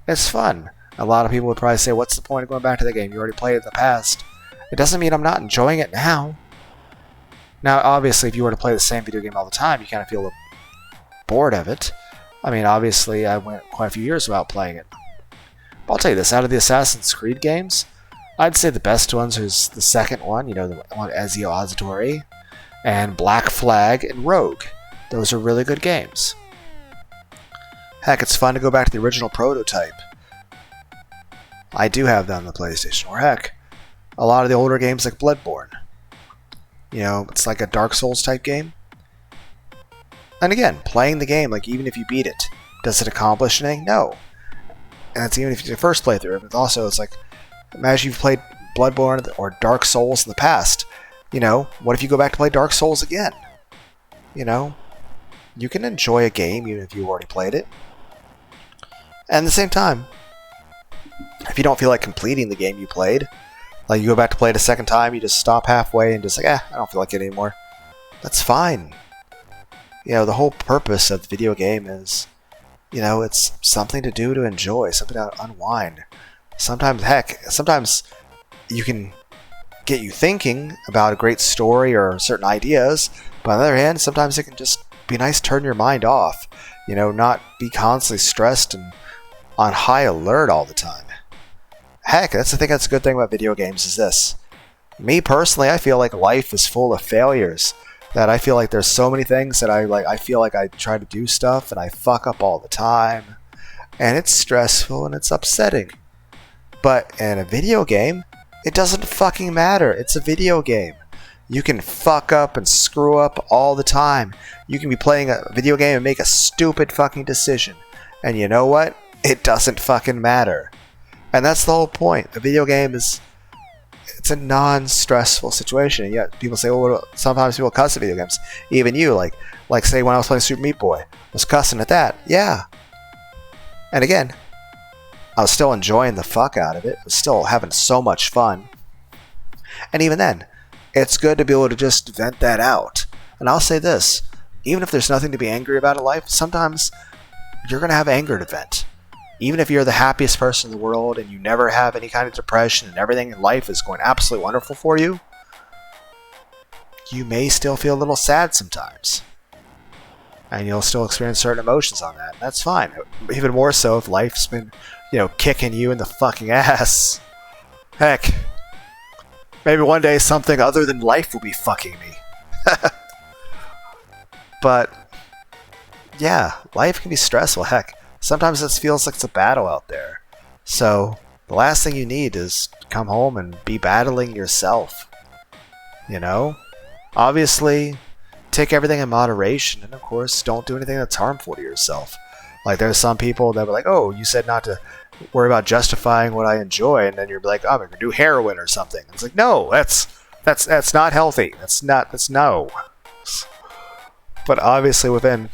It's fun. A lot of people would probably say, what's the point of going back to the game? You already played it in the past. It doesn't mean I'm not enjoying it now. Now, obviously, if you were to play the same video game all the time, you kind of feel bored of it. I mean, obviously, I went quite a few years without playing it. But I'll tell you this, out of the Assassin's Creed games, I'd say the best ones is the second one, the one Ezio Auditore, and Black Flag and Rogue. Those are really good games. Heck, it's fun to go back to the original prototype. I do have that on the PlayStation. Or heck, a lot of the older games like Bloodborne. It's like a Dark Souls type game. And again, playing the game, like even if you beat it, does it accomplish anything? No. And that's even if it's your first playthrough. But also, it's like, imagine you've played Bloodborne or Dark Souls in the past. What if you go back to play Dark Souls again? You can enjoy a game even if you've already played it. And at the same time, if you don't feel like completing the game you played, like you go back to play it a second time, you just stop halfway and just like, I don't feel like it anymore. That's fine. The whole purpose of the video game is, it's something to do to enjoy, something to unwind. Sometimes you can get you thinking about a great story or certain ideas, but on the other hand, sometimes it can just be nice to turn your mind off. Not be constantly stressed and on high alert all the time. Heck, that's the thing that's a good thing about video games is this. Me personally, I feel like life is full of failures. That I feel like there's so many things that I feel like I try to do stuff and I fuck up all the time. And it's stressful and it's upsetting. But in a video game, it doesn't fucking matter. It's a video game. You can fuck up and screw up all the time. You can be playing a video game and make a stupid fucking decision. And you know what? It doesn't fucking matter. And that's the whole point. A video game it's a non-stressful situation. And yet people say, sometimes people cuss at video games. Even you, like say when I was playing Super Meat Boy, I was cussing at that. Yeah. And again, I was still enjoying the fuck out of it. I was still having so much fun. And even then, it's good to be able to just vent that out. And I'll say this, even if there's nothing to be angry about in life, sometimes you're going to have anger to vent. Even if you're the happiest person in the world and you never have any kind of depression and everything in life is going absolutely wonderful for you, you may still feel a little sad sometimes. And you'll still experience certain emotions on that. And that's fine. Even more so if life's been, kicking you in the fucking ass. Heck, maybe one day something other than life will be fucking me. But, yeah, life can be stressful. Heck, sometimes it feels like it's a battle out there. So, the last thing you need is to come home and be battling yourself. Obviously, take everything in moderation, and of course, don't do anything that's harmful to yourself. Like, there's some people that were like, oh, you said not to worry about justifying what I enjoy, and then you're like, oh, I'm going to do heroin or something. It's like, no, that's not healthy. That's no. But obviously within,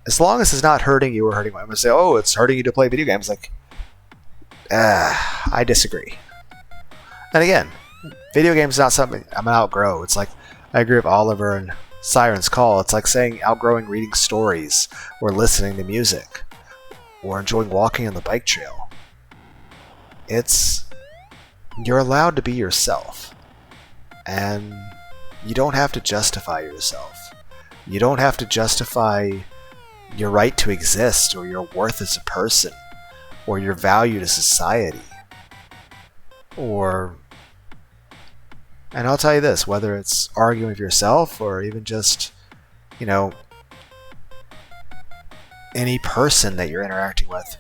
as long as it's not hurting you or hurting me, I'm going to say, oh, it's hurting you to play video games. Like, I disagree. And again, video games is not something I'm going to outgrow. It's like, I agree with Oliver and Siren's Call. It's like saying outgrowing reading stories or listening to music or enjoying walking on the bike trail. You're allowed to be yourself. And you don't have to justify yourself. You don't have to justify your right to exist or your worth as a person or your value to society. And I'll tell you this, whether it's arguing with yourself or even just, any person that you're interacting with,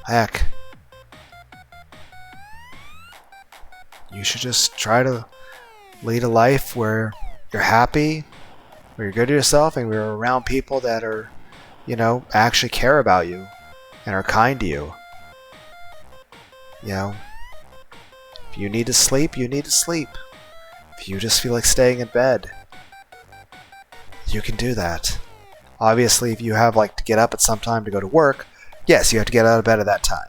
heck, you should just try to lead a life where you're happy, where you're good to yourself, and you're around people that are, actually care about you and are kind to you. If you need to sleep, you need to sleep. If you just feel like staying in bed, you can do that. Obviously, if you have to get up at some time to go to work, yes, you have to get out of bed at that time.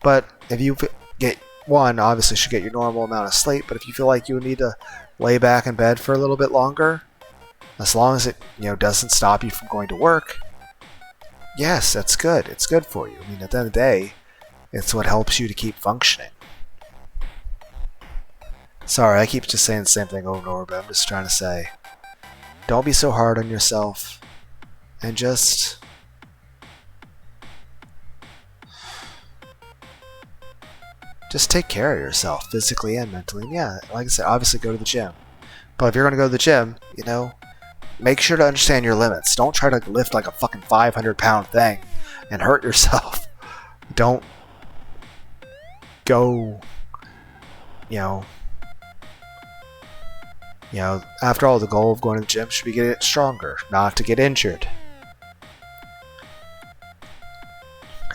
But if you get one, obviously should get your normal amount of sleep, but if you feel like you need to lay back in bed for a little bit longer, as long as it doesn't stop you from going to work, yes, that's good. It's good for you. I mean, at the end of the day, it's what helps you to keep functioning. Sorry, I keep just saying the same thing over and over, but I'm just trying to say, don't be so hard on yourself, and just take care of yourself, physically and mentally. And yeah, like I said, obviously go to the gym. But if you're going to go to the gym, make sure to understand your limits. Don't try to lift like a fucking 500-pound thing and hurt yourself. Don't go, after all, the goal of going to the gym should be to get stronger, not to get injured.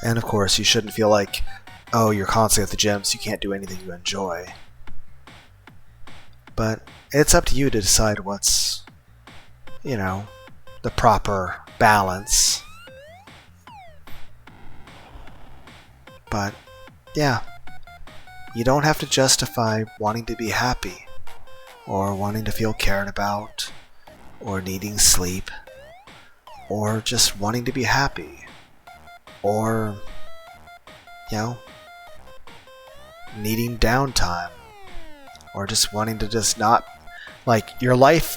And of course, you shouldn't feel like, oh, you're constantly at the gym, so you can't do anything you enjoy. But it's up to you to decide what's, the proper balance. But, yeah, you don't have to justify wanting to be happy, or wanting to feel cared about, or needing sleep, or just wanting to be happy, or, needing downtime, or just wanting to just not, like, your life,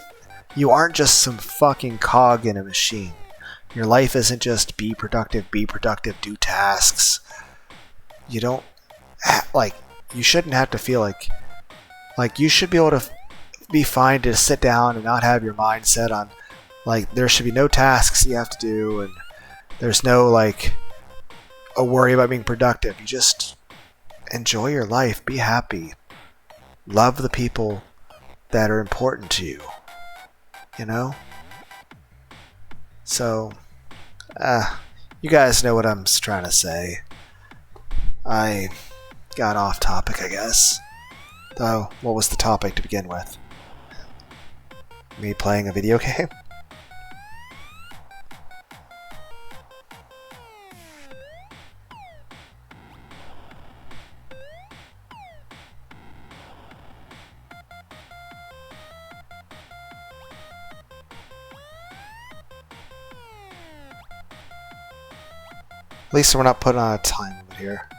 you aren't just some fucking cog in a machine. Your life isn't just be productive, do tasks. You don't, you shouldn't have to feel like you should be able to be fine to sit down and not have your mind set on, there should be no tasks you have to do, and there's no, a worry about being productive. You just enjoy your life, be happy, love the people that are important to you, So, you guys know what I'm trying to say. I got off topic, I guess. Though, what was the topic to begin with? Me playing a video game? At least we're not putting on a time limit here.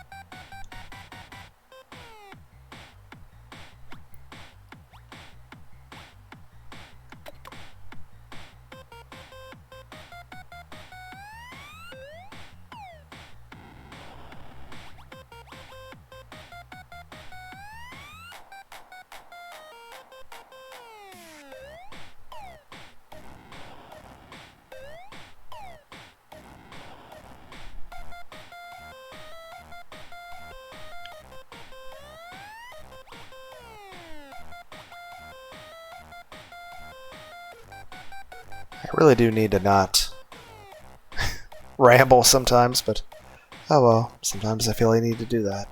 I really do need to not ramble sometimes, but oh well, sometimes I feel I need to do that.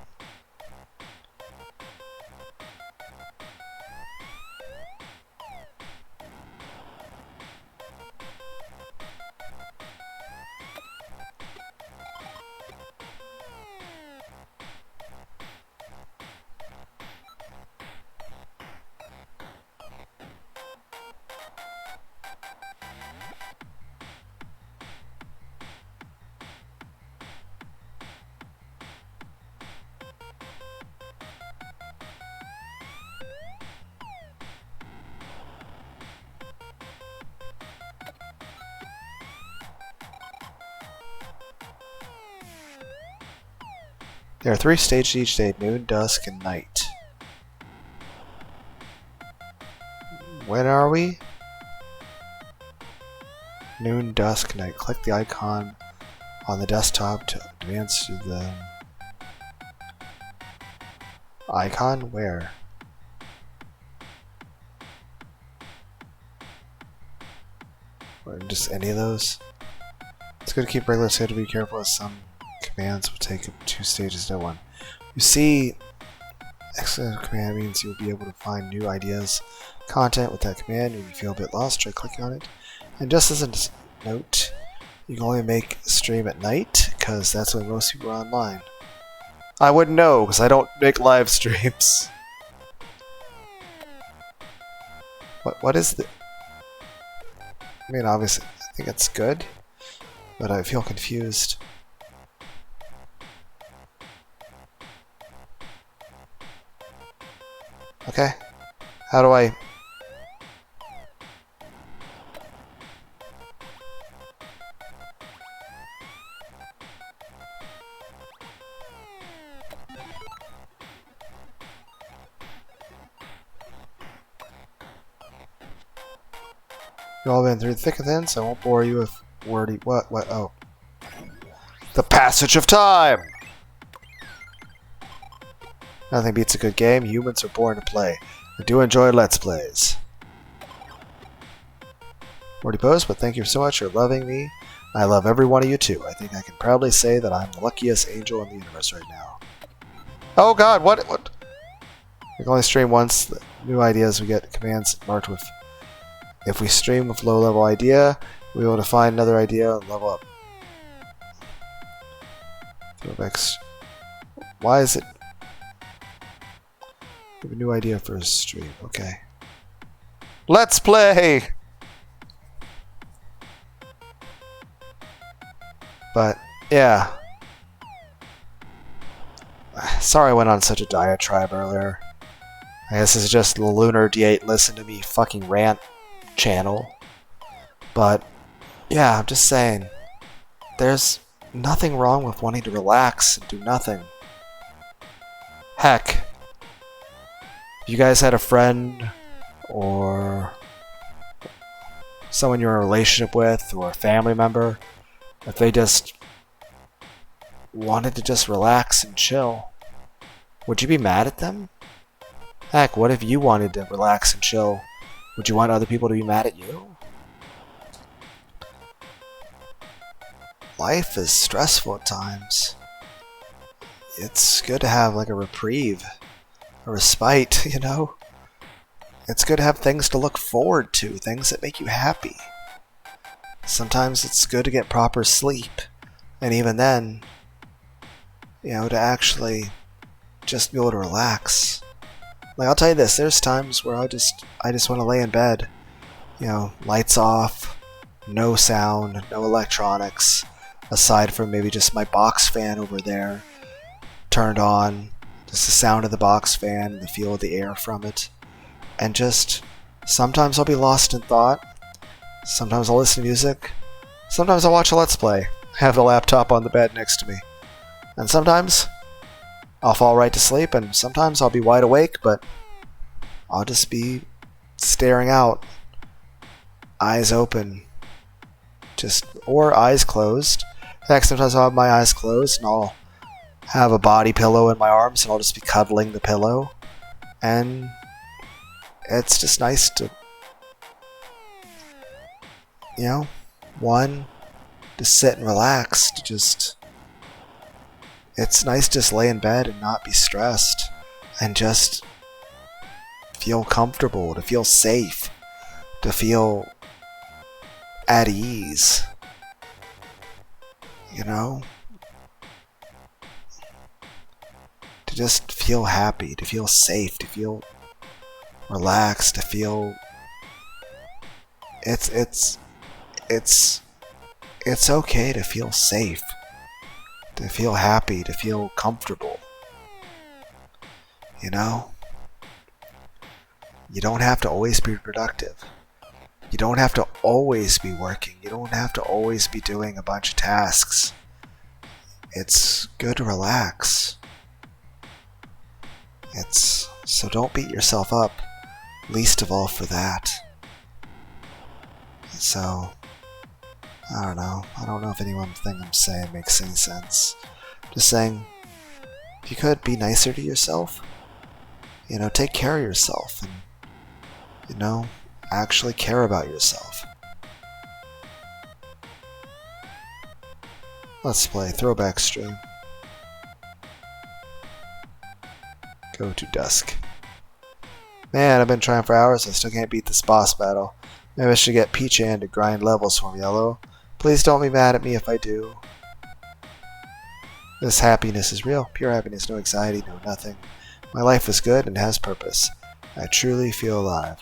There are 3 stages each day: noon, dusk, and night. When are we? Noon, dusk, night. Click the icon on the desktop to advance to the icon. Where? Or just any of those? It's good to keep regular schedule. Be careful as some commands will take 2 stages to 1. You see, extra command means you'll be able to find new ideas, content with that command. If you feel a bit lost, try clicking on it. And just as a note, you can only make stream at night, because that's when most people are online. I wouldn't know, because I don't make live streams. What is the... I mean, obviously, I think it's good, but I feel confused. Okay. How do I... You've all been through the thick and thin, so I won't bore you with wordy... What? Oh. The passage of time! Nothing beats a good game. Humans are born to play. I do enjoy Let's Plays. Wordy post, but thank you so much for loving me. I love every one of you too. I think I can proudly say that I'm the luckiest angel in the universe right now. Oh god, what? We can only stream once. The new ideas we get commands marked with... If we stream with low-level idea, we will find another idea and level up. Throwbacks. Why is it... Give a new idea for a stream. Okay. Let's play! But, yeah. Sorry I went on such a diatribe earlier. I guess this is just the Lunar D8 listen to me fucking rant channel. But, yeah, I'm just saying. There's nothing wrong with wanting to relax and do nothing. Heck, if you guys had a friend or someone you're in a relationship with or a family member, if they just wanted to just relax and chill, would you be mad at them? Heck, what if you wanted to relax and chill? Would you want other people to be mad at you? Life is stressful at times. It's good to have like a reprieve, a respite, you know? It's good to have things to look forward to, things that make you happy. Sometimes it's good to get proper sleep, and even then, you know, to actually just be able to relax. Like, I'll tell you this, there's times where I just want to lay in bed, you know, lights off, no sound, no electronics, aside from maybe just my box fan over there, turned on, just the sound of the box fan and the feel of the air from it, and just, sometimes I'll be lost in thought, sometimes I'll listen to music, sometimes I'll watch a Let's Play, have the laptop on the bed next to me, and sometimes I'll fall right to sleep, and sometimes I'll be wide awake, but I'll just be staring out, eyes open, or eyes closed. Heck, sometimes I'll have my eyes closed, and I'll have a body pillow in my arms, and I'll just be cuddling the pillow, and it's just nice to, you know, to sit and relax, to just... It's nice to just lay in bed and not be stressed, and just feel comfortable, to feel safe, to feel at ease, you know? To just feel happy, to feel safe, to feel relaxed, to feel... It's okay to feel safe. To feel happy, to feel comfortable. You know? You don't have to always be productive. You don't have to always be working. You don't have to always be doing a bunch of tasks. It's good to relax. So don't beat yourself up, least of all for that. So... I don't know. I don't know if any one thing I'm saying makes any sense. Just saying, if you could, be nicer to yourself. You know, take care of yourself and, you know, actually care about yourself. Let's play throwback stream. Go to dusk. Man, I've been trying for hours. I still can't beat this boss battle. Maybe I should get Peach-Ann to grind levels for me, Yellow. Please don't be mad at me if I do. This happiness is real. Pure happiness, no anxiety, no nothing. My life is good and has purpose. I truly feel alive.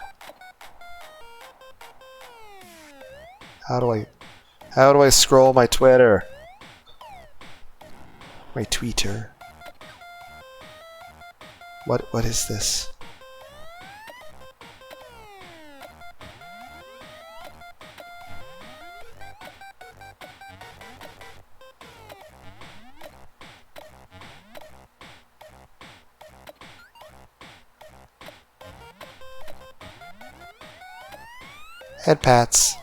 How do I scroll my Twitter? My Tweeter. What is this? Head pats.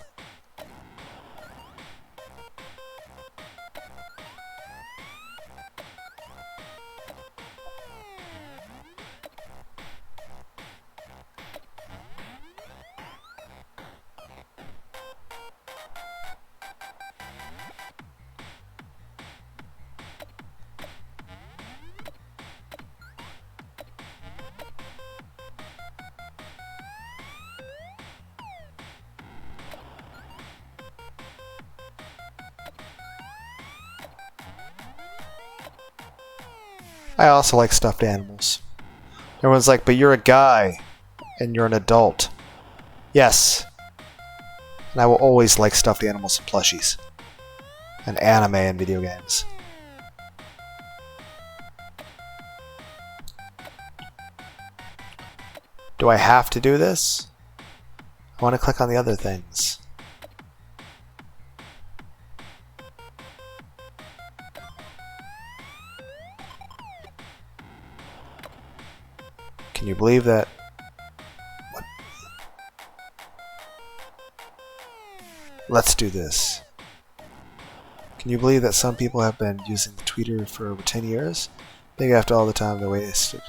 I also like stuffed animals. Everyone's like, but you're a guy, and you're an adult. Yes. And I will always like stuffed animals and plushies. And anime and video games. Do I have to do this? I want to click on the other things. Can you believe that? What? Let's do this. Can you believe that some people have been using the Twitter for over 10 years? Think after all the time they wasted.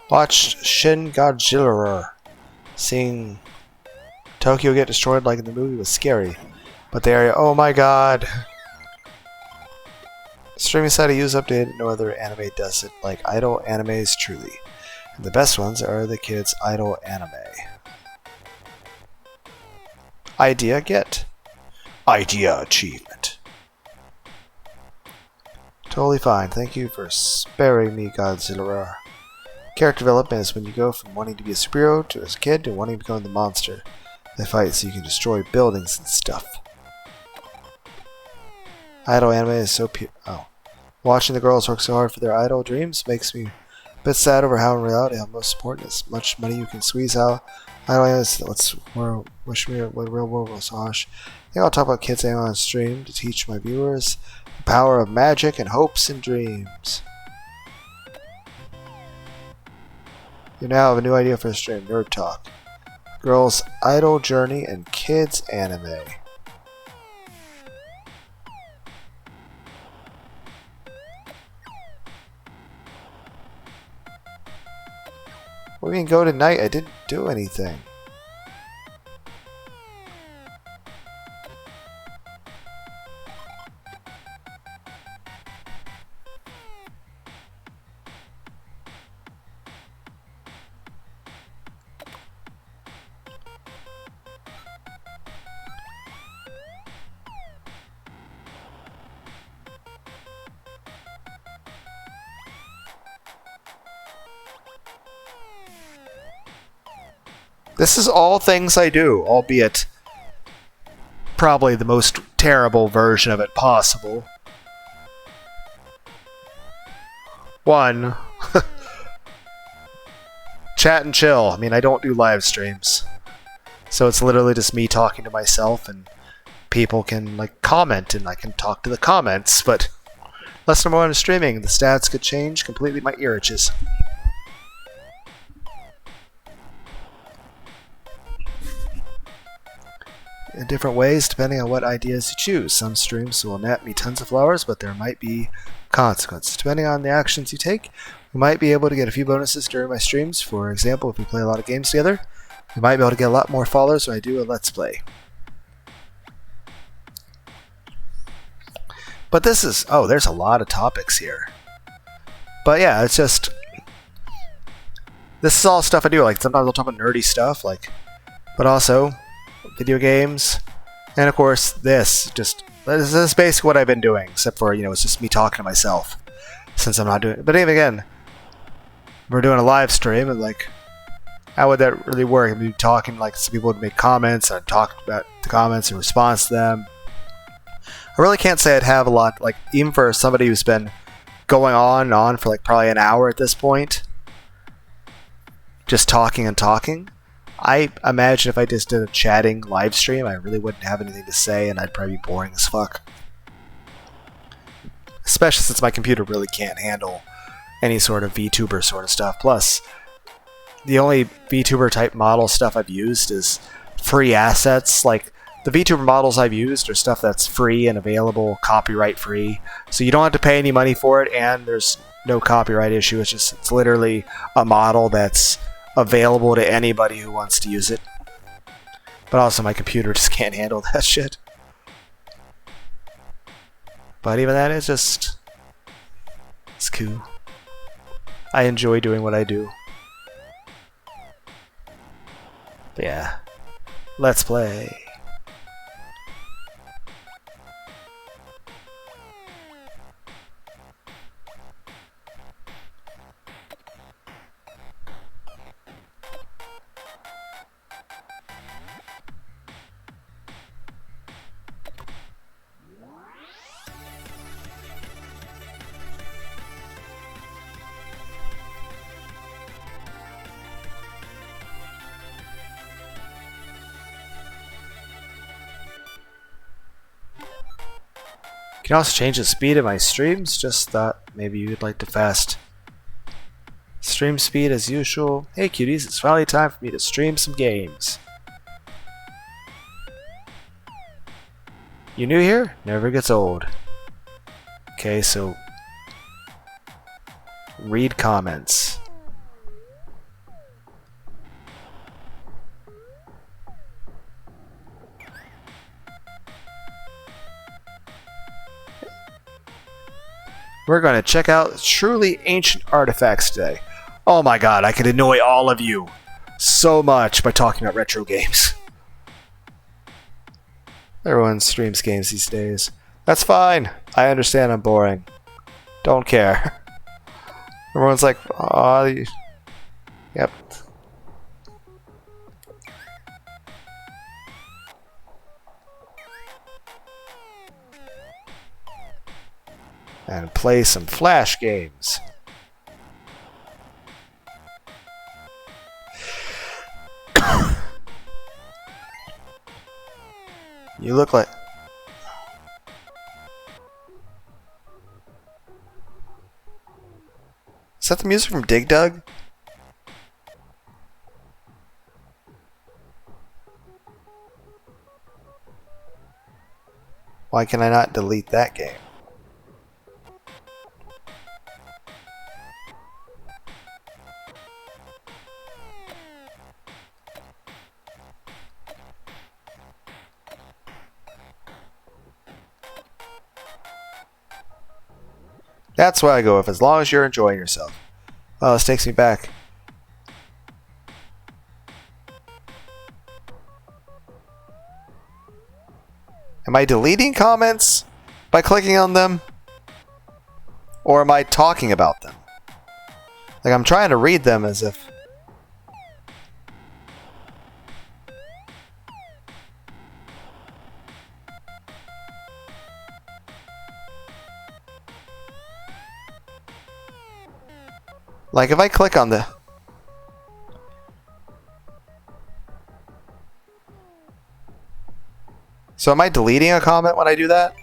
Watched Shin Godzilla. Seeing Tokyo get destroyed like in the movie was scary. But the area, oh my god. Streaming site I use updated, no other anime does it like idol animes truly. And the best ones are the kids' idol anime. Idea get. Idea achievement. Totally fine. Thank you for sparing me, Godzilla. Character development is when you go from wanting to be a superhero to as a kid to wanting to become the monster. They fight so you can destroy buildings and stuff. Idol anime is so pure. Oh. Watching the girls work so hard for their idol dreams makes me a bit sad over how in reality how most important as much money you can squeeze out. Idol anime is wish me what real world was harsh. I think I'll talk about kids anime on stream to teach my viewers the power of magic and hopes and dreams. You now have a new idea for a stream, Nerd Talk. Girls' idol journey and kids anime. What do you mean go tonight? I didn't do anything. This is all things I do, albeit probably the most terrible version of it possible. One, chat and chill. I mean, I don't do live streams. So it's literally just me talking to myself, and people can like comment and I can talk to the comments, but less than more on streaming, the stats could change completely. My ear itches. In different ways depending on what ideas you choose. Some streams will net me tons of flowers, but there might be consequences. Depending on the actions you take, we might be able to get a few bonuses during my streams. For example, if we play a lot of games together, we might be able to get a lot more followers when I do a Let's Play. But this is... oh, there's a lot of topics here. But yeah, it's just... this is all stuff I do. Like, sometimes I'll talk about nerdy stuff, like... but also... video games, and of course this is basically what I've been doing, except for, you know, it's just me talking to myself since I'm not doing it. But even again, we're doing a live stream, and like, how would that really work? I'd be talking, like, some people would make comments, and I'd talk about the comments and response to them. I really can't say I'd have a lot, like, even for somebody who's been going on and on for like probably an hour at this point, just talking and talking. I imagine if I just did a chatting live stream, I really wouldn't have anything to say, and I'd probably be boring as fuck. Especially since my computer really can't handle any sort of VTuber sort of stuff. Plus, the only VTuber type model stuff I've used is free assets. Like, the VTuber models I've used are stuff that's free and available, copyright free. So you don't have to pay any money for it, and there's no copyright issue. It's literally a model that's available to anybody who wants to use it. But also my computer just can't handle that shit. But even that is just... it's cool. I enjoy doing what I do. But yeah. Let's play. You can also change the speed of my streams. Just thought maybe you'd like to fast stream speed as usual. Hey cuties, it's finally time for me to stream some games. You new here? Never gets old. Okay, so read comments. We're going to check out truly ancient artifacts today. Oh my god, I could annoy all of you so much by talking about retro games. Everyone streams games these days. That's fine. I understand I'm boring. Don't care. Everyone's like, oh, yep. And play some Flash games. You look like... Is that the music from Dig Dug? Why can I not delete that game? That's what I go with, as long as you're enjoying yourself. Oh, this takes me back. Am I deleting comments by clicking on them? Or am I talking about them? Like, I'm trying to read them as if... Like if I click on the... So am I deleting a comment when I do that?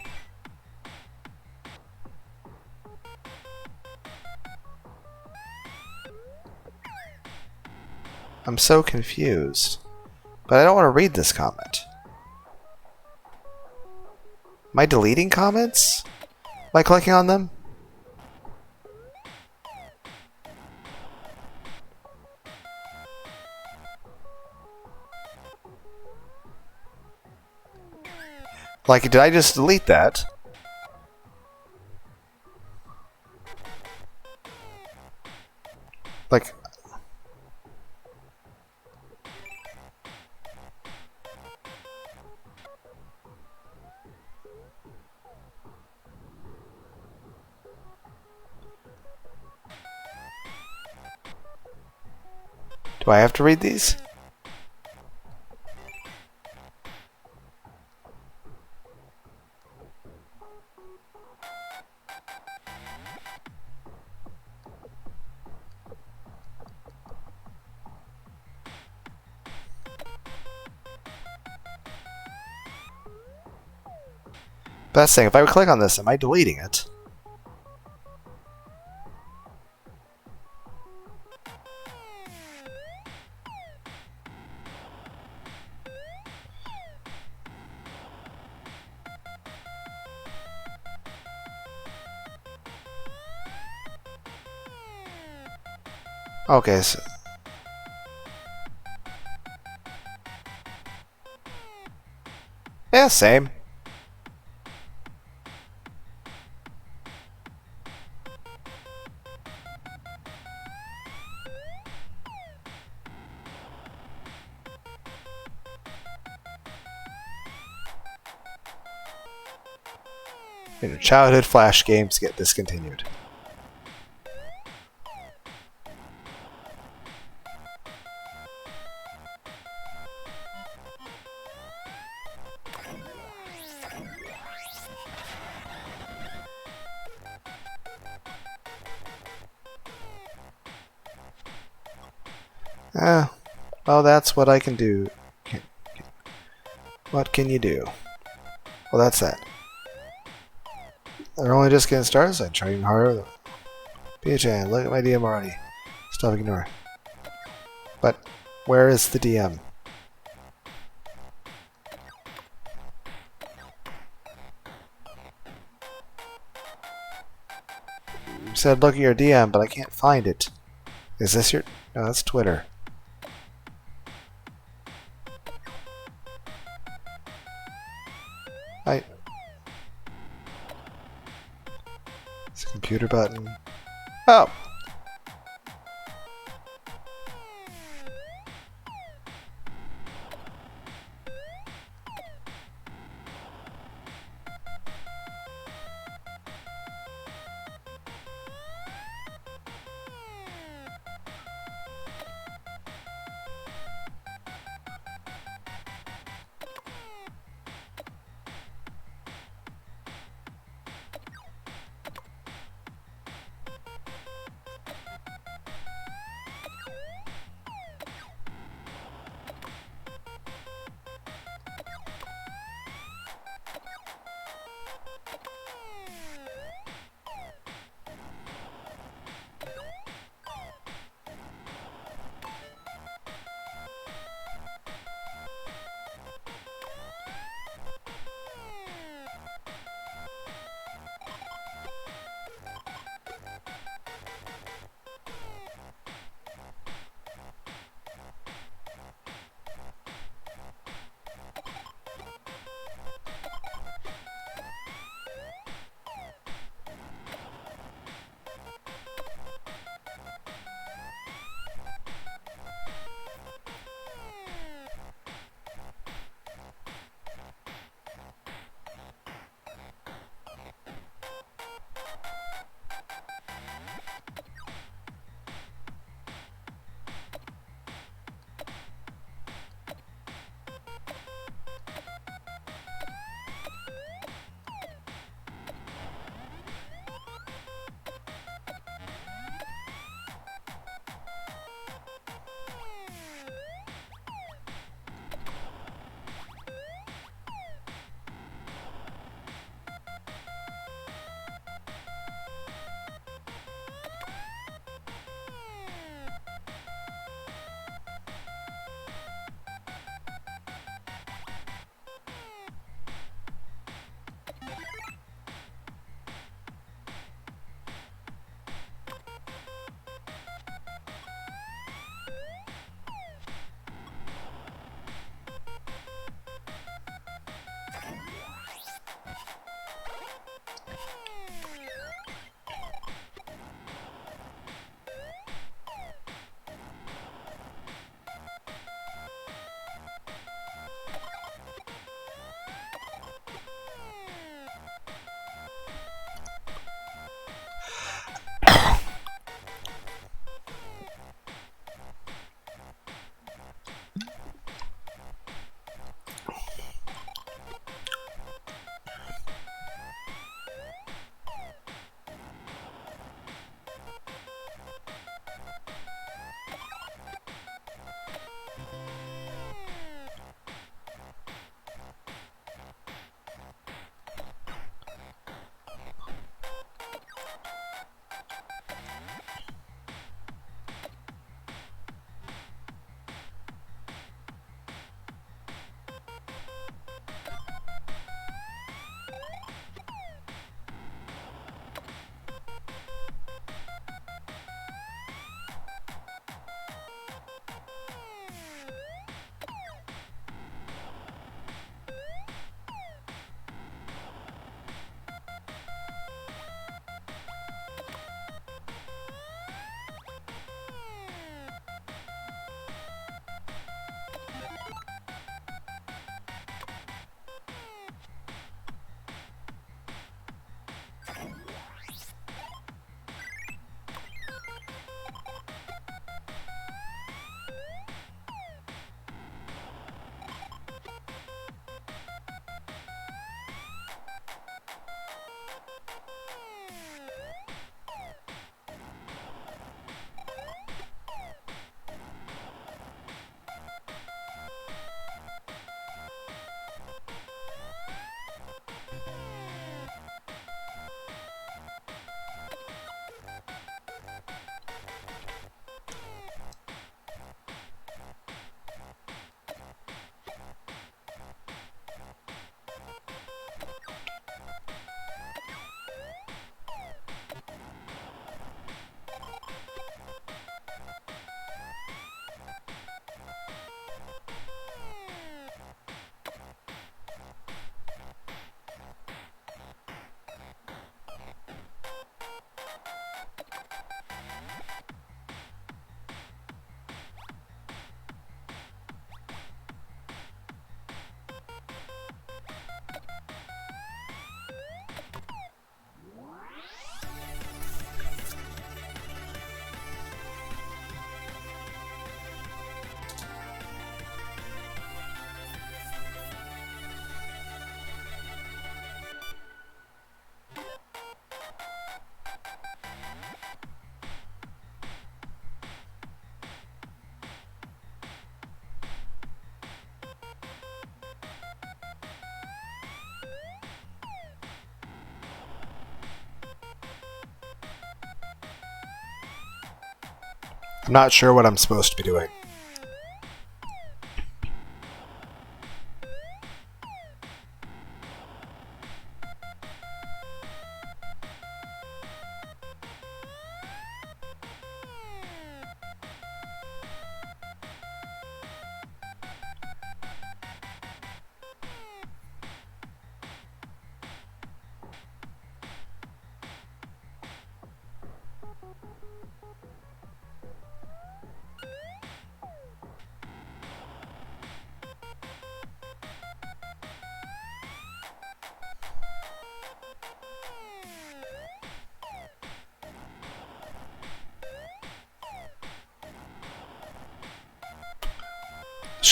I'm so confused. But I don't want to read this comment. Am I deleting comments by clicking on them? Like, did I just delete that? Like... Do I have to read these? Best thing, if I would click on this, am I deleting it? Okay, so... Yeah, same. Your childhood Flash games get discontinued. Well, that's what I can do. What can you do? Well, that's that. They're only just getting started, so I'm trying harder. PHN, look at my DM already. Stop ignore. But where is the DM? You said look at your DM, but I can't find it. Is this your... No, that's Twitter. It's a computer button. Oh! I'm not sure what I'm supposed to be doing.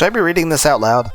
Should I be reading this out loud?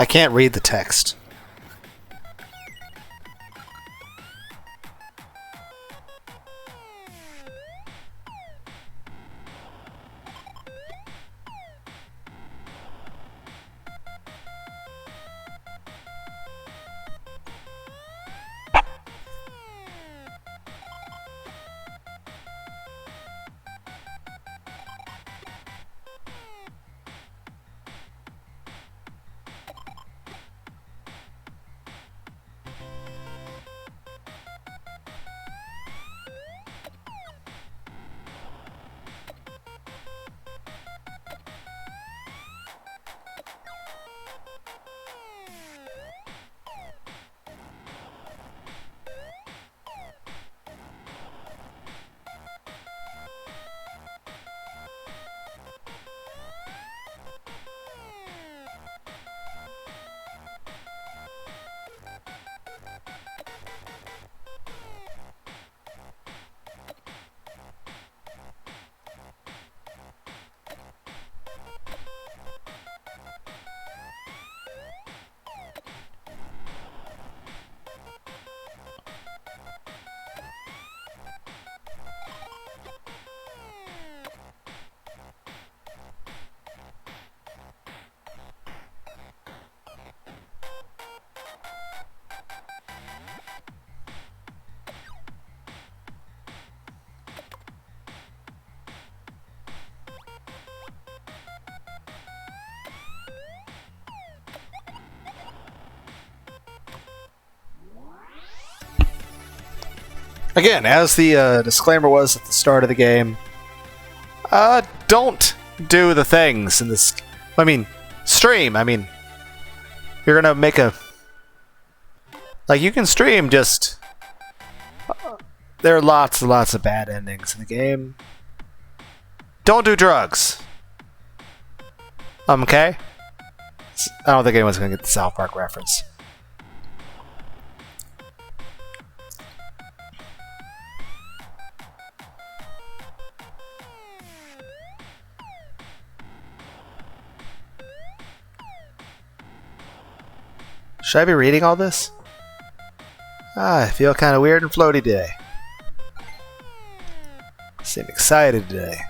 I can't read the text. Again, as the disclaimer was at the start of the game, don't do the things in this. I mean, stream. I mean, you're gonna make a. Like, you can stream, just. There are lots and lots of bad endings in the game. Don't do drugs. Okay? I don't think anyone's gonna get the South Park reference. Should I be reading all this? I feel kind of weird and floaty today. Seem excited today.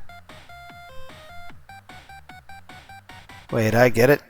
Wait, I get it.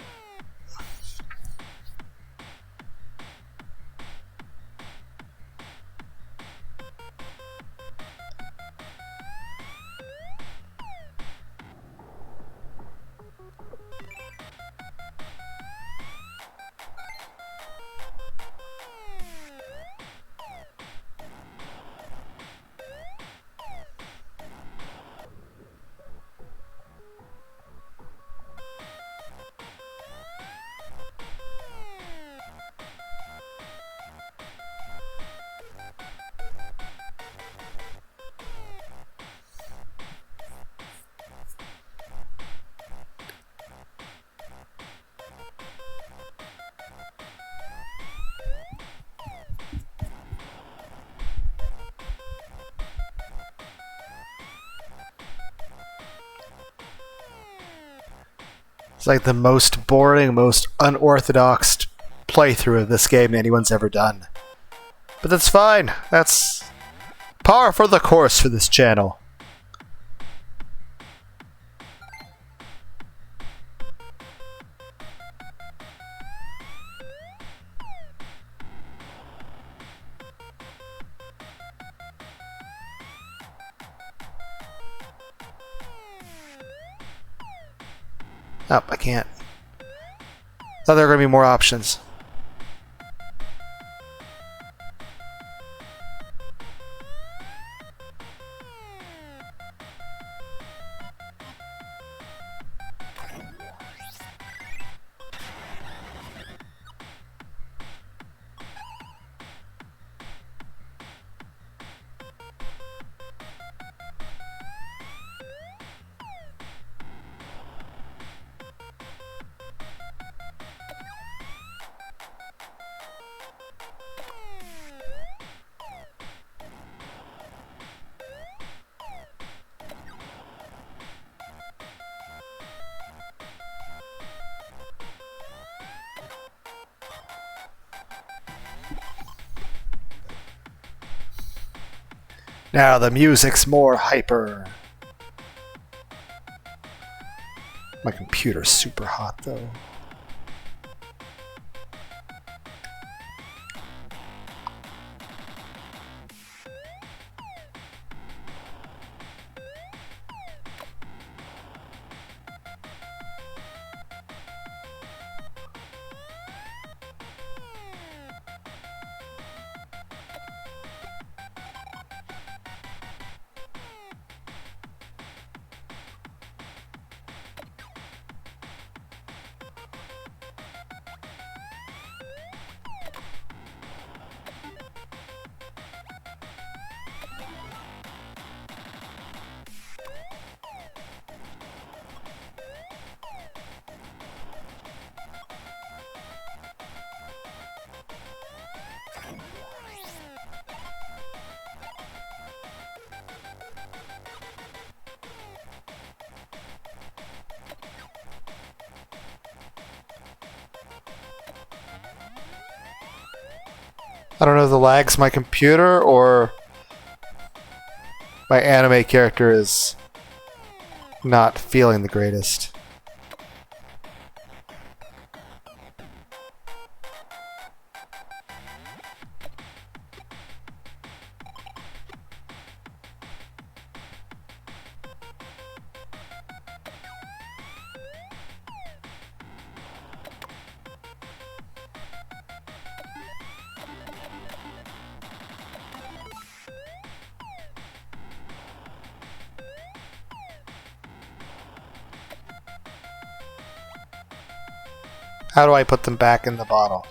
It's like the most boring, most unorthodox playthrough of this game anyone's ever done. But that's fine. That's par for the course for this channel. Oh, I can't. Thought there were going to be more options. Now the music's more hyper. My computer's super hot though. I don't know if the lag's my computer or my anime character is not feeling the greatest. How do I put them back in the bottle?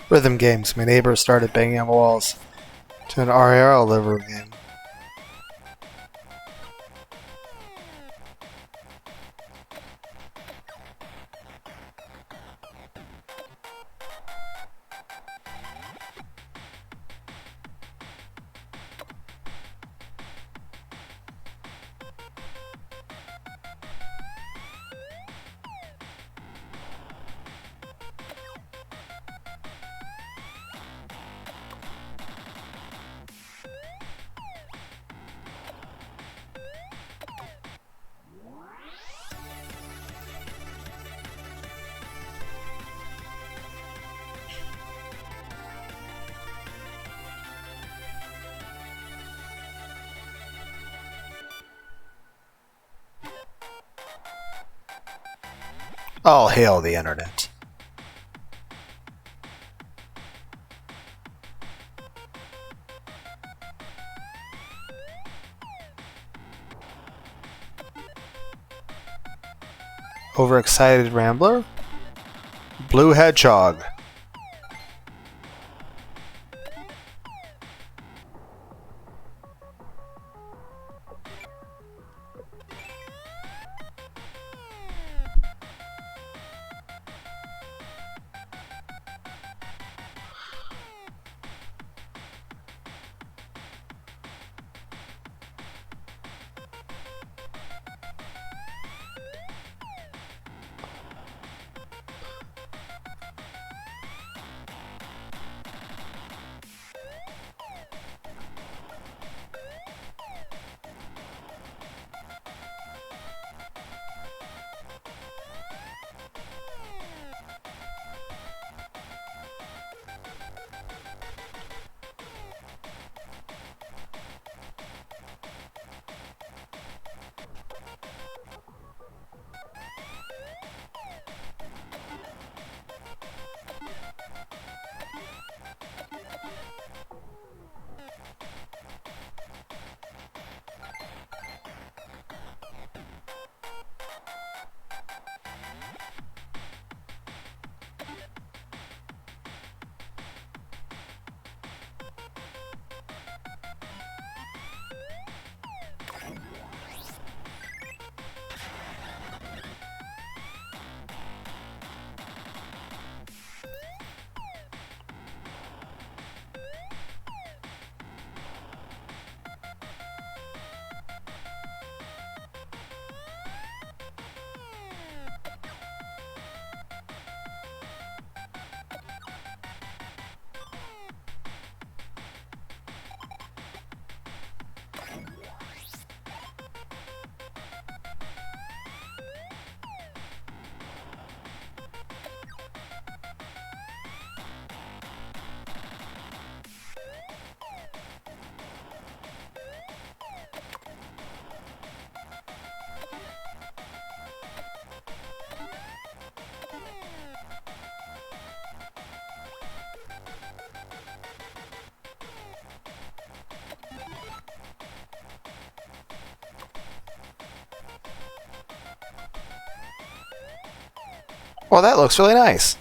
Rhythm games. My neighbor started banging on walls to an RAL liver game. All hail the internet. Overexcited Rambler? Blue Hedgehog. Well, that looks really nice.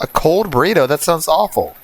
A cold burrito? That sounds awful.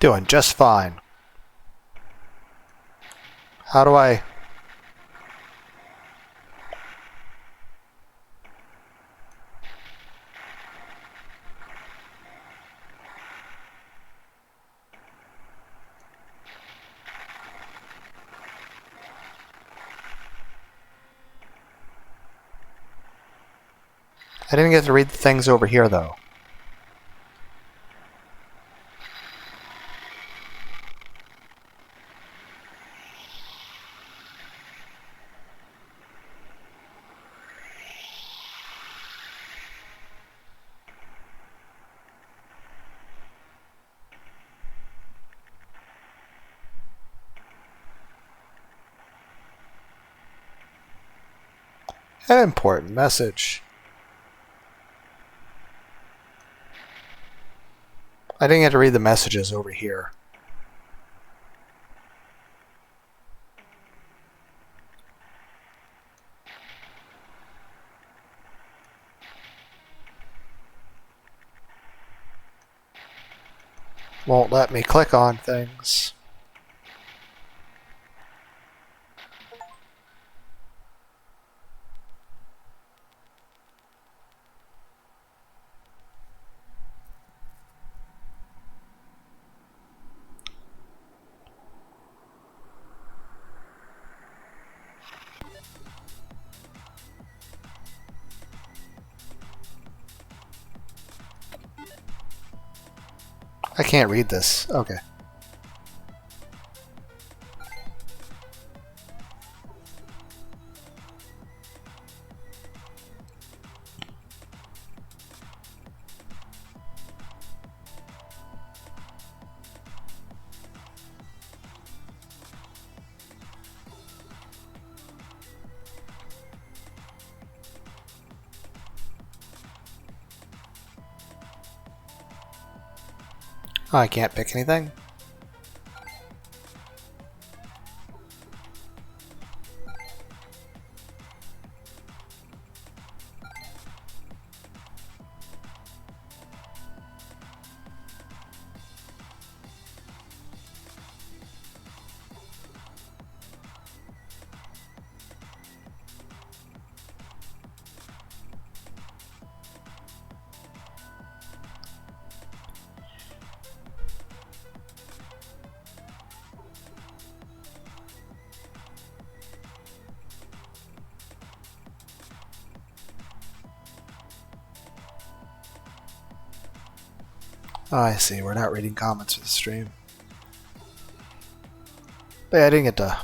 Doing just fine. How do I... I didn't get to read the things over here, though. An important message. I didn't get to read the messages over here. Won't let me click on things. I can't read this. Okay. Oh, I can't pick anything? Oh, I see. We're not reading comments for the stream. But yeah, I didn't get to...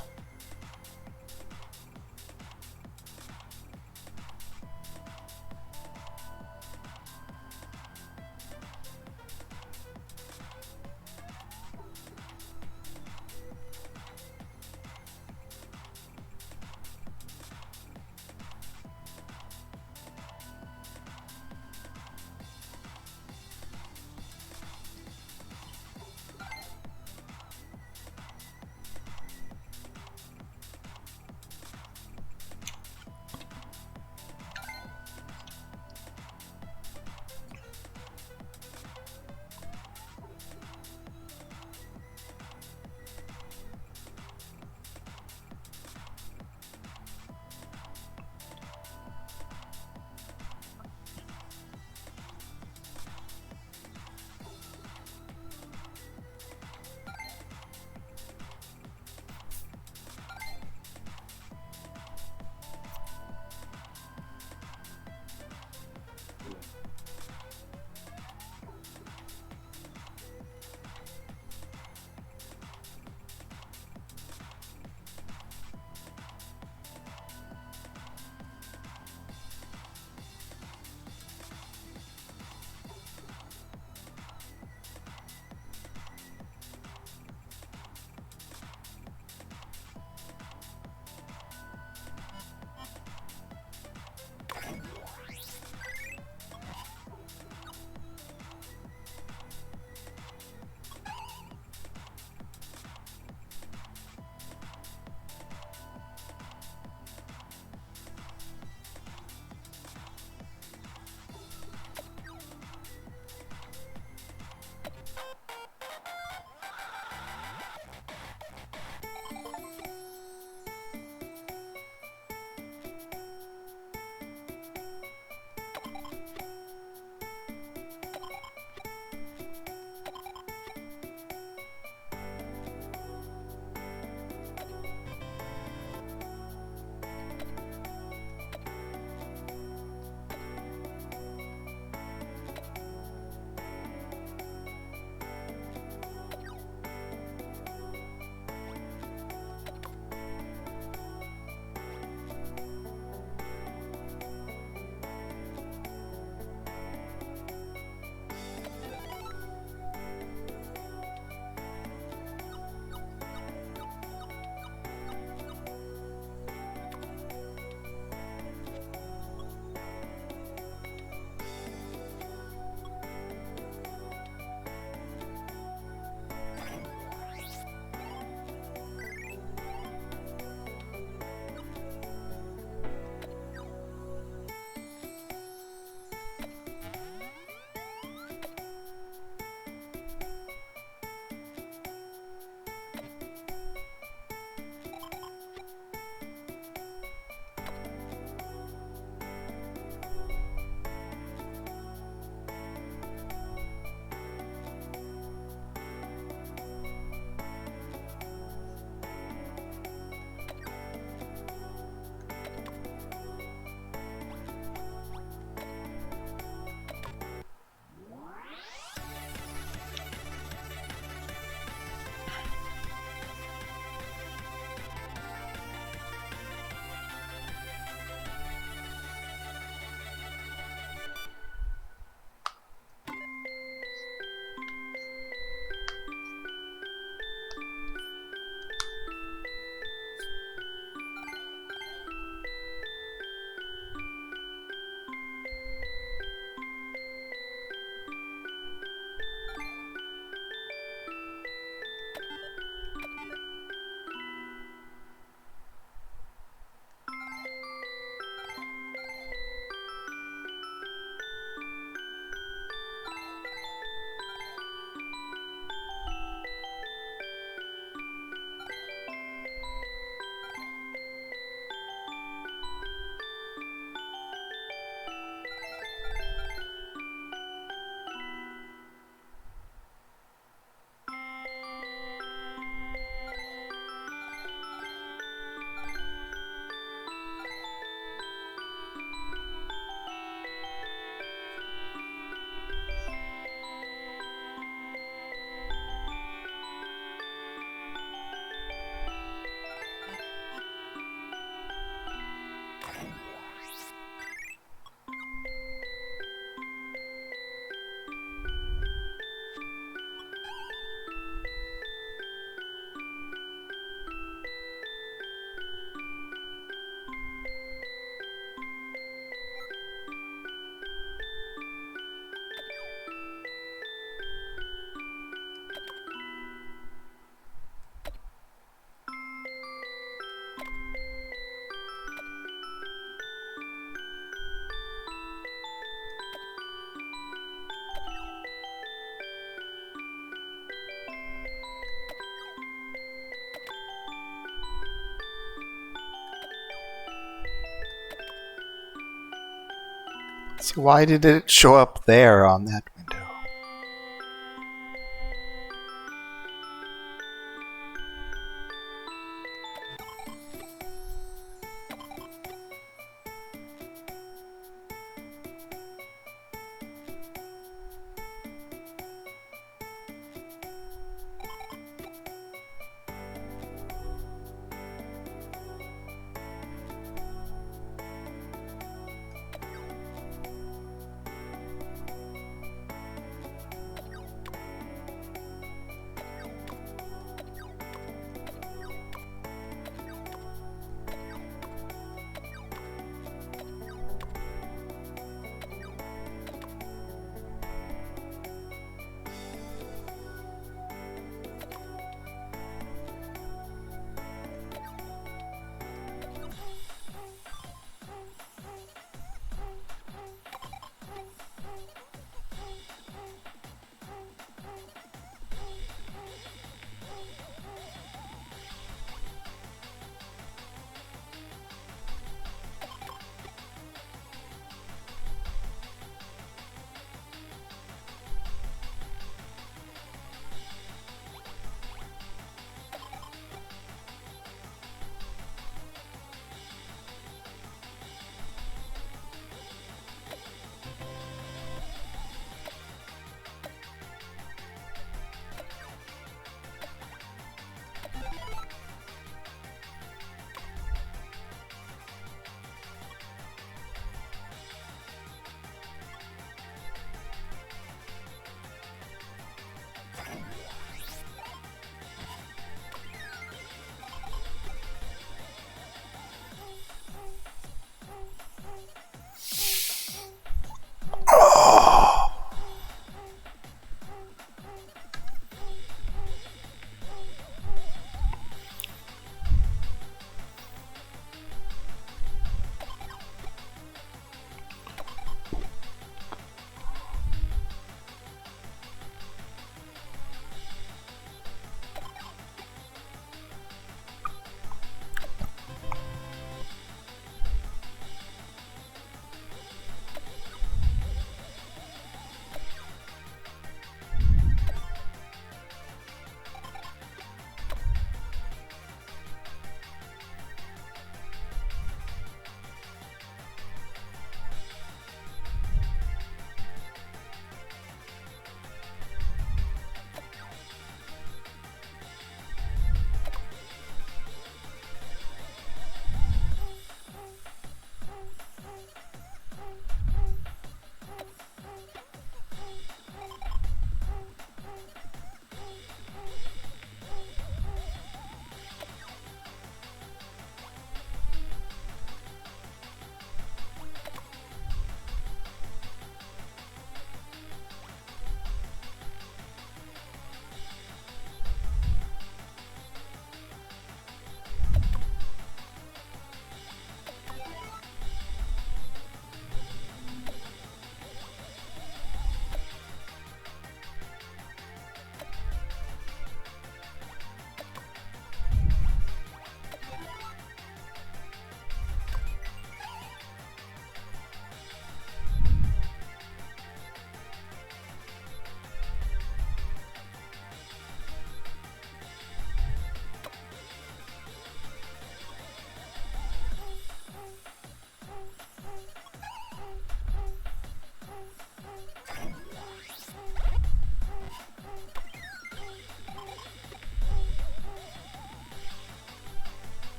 So why did it show up there on that window?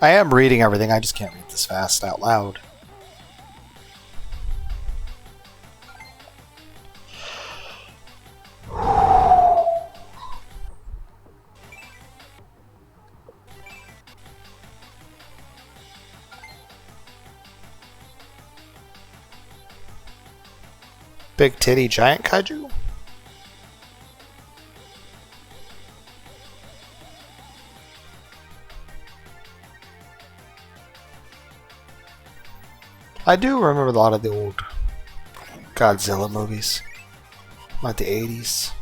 I am reading everything, I just can't read this fast out loud. Big titty giant kaiju? I do remember a lot of the old Godzilla movies, like the 80s.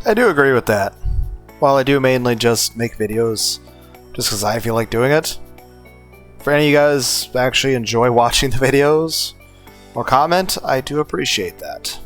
I do agree with that. While I do mainly just make videos just because I feel like doing it, for any of you guys who actually enjoy watching the videos or comment, I do appreciate that.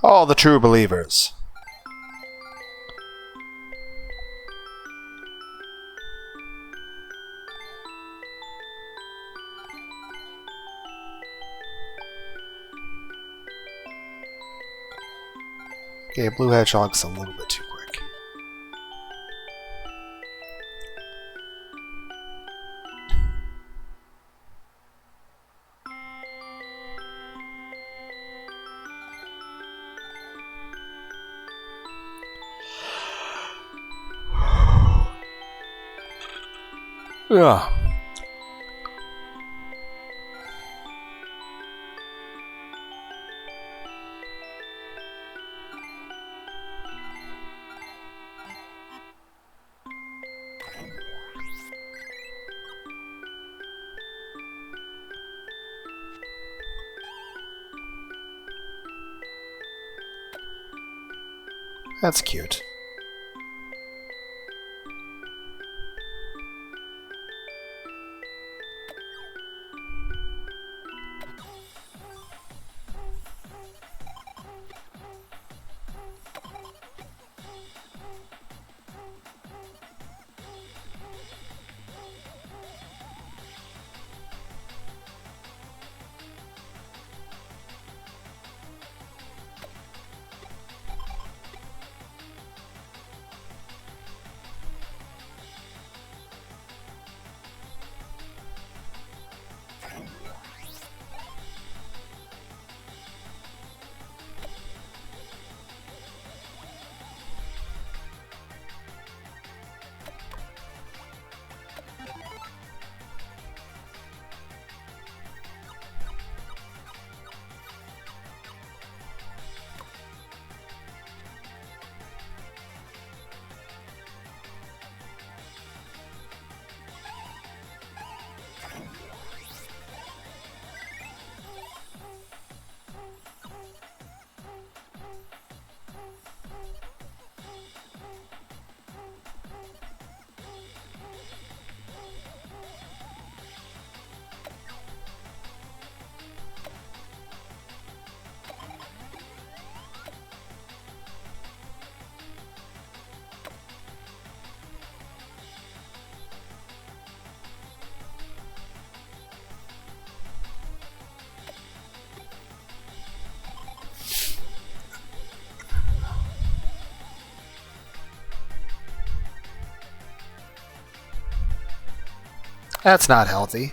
All the true believers. Okay, Blue Hedgehog's a little bit too quick. Yeah. That's cute. That's not healthy.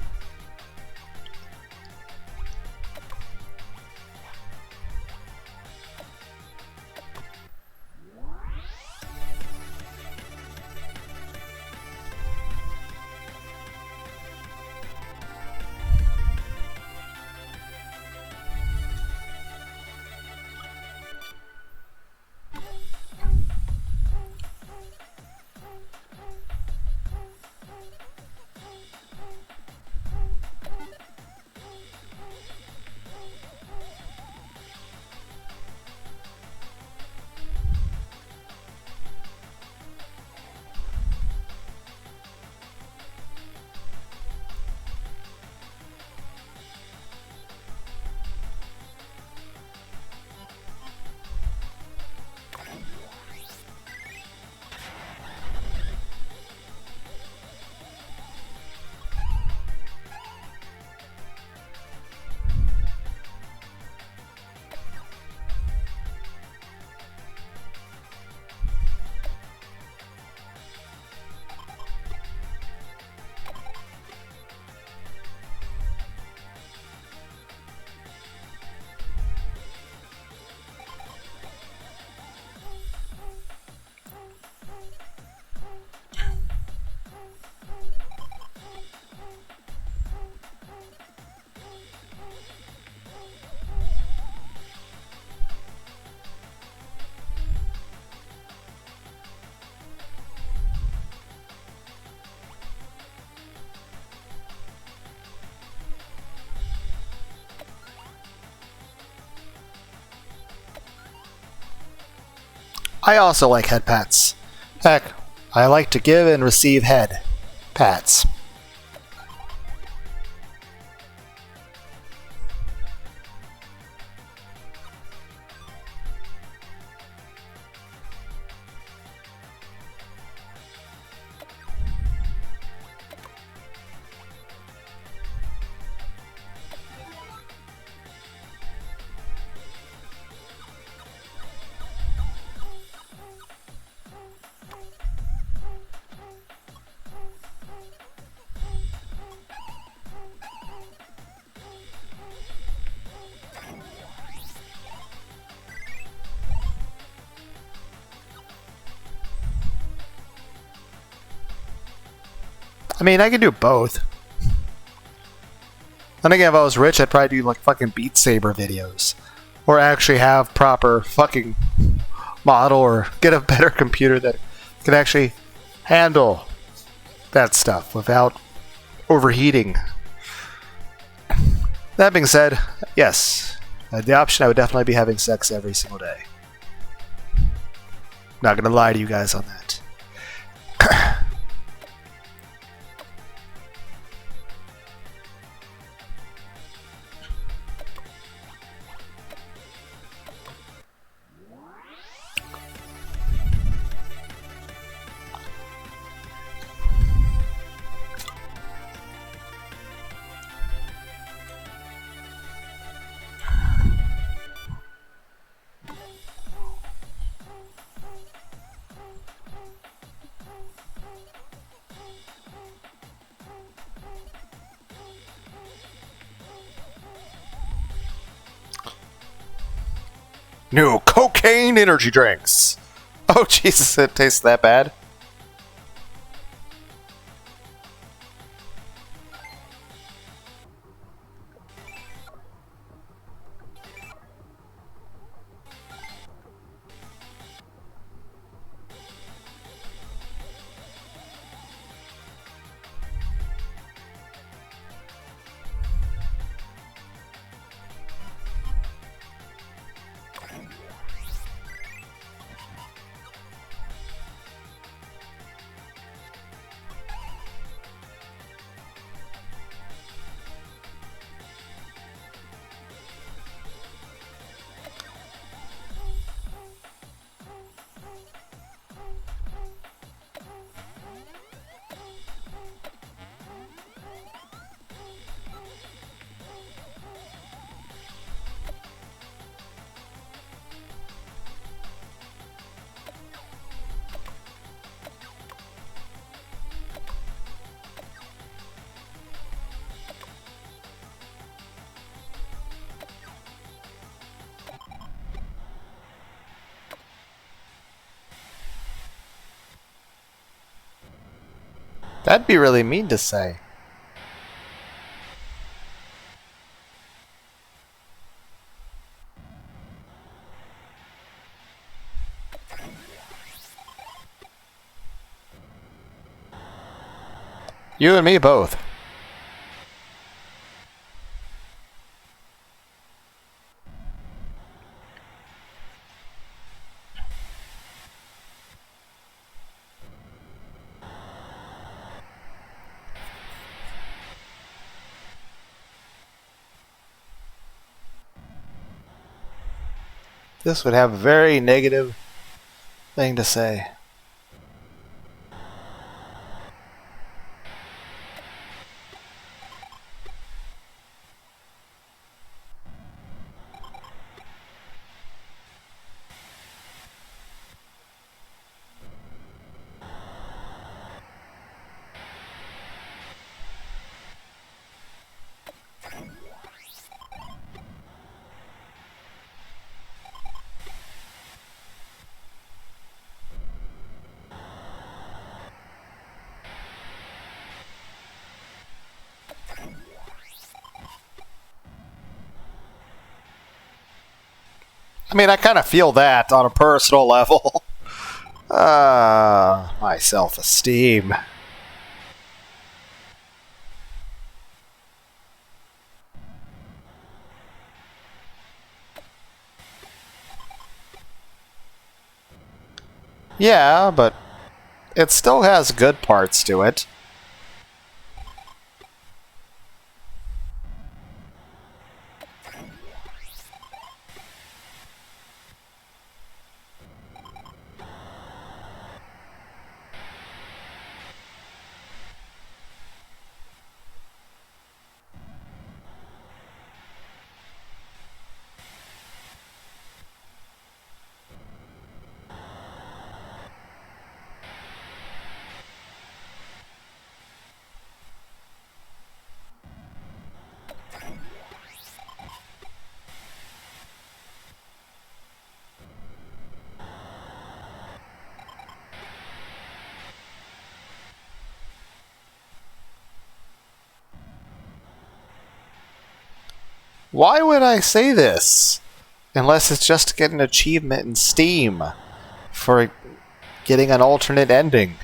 I also like head pats. Heck, I like to give and receive head pats. I mean, I could do both. Then again, if I was rich, I'd probably do like fucking Beat Saber videos. Or actually have proper fucking model or get a better computer that can actually handle that stuff without overheating. That being said, yes, the option I would definitely be having sex every single day. Not gonna lie to you guys on that. New cocaine energy drinks. Oh Jesus, it tastes that bad. That'd be really mean to say. You and me both. This would have a very negative thing to say. I mean, I kind of feel that on a personal level. My self-esteem. Yeah, but it still has good parts to it. Why would I say this? Unless it's just to get an achievement in Steam for getting an alternate ending.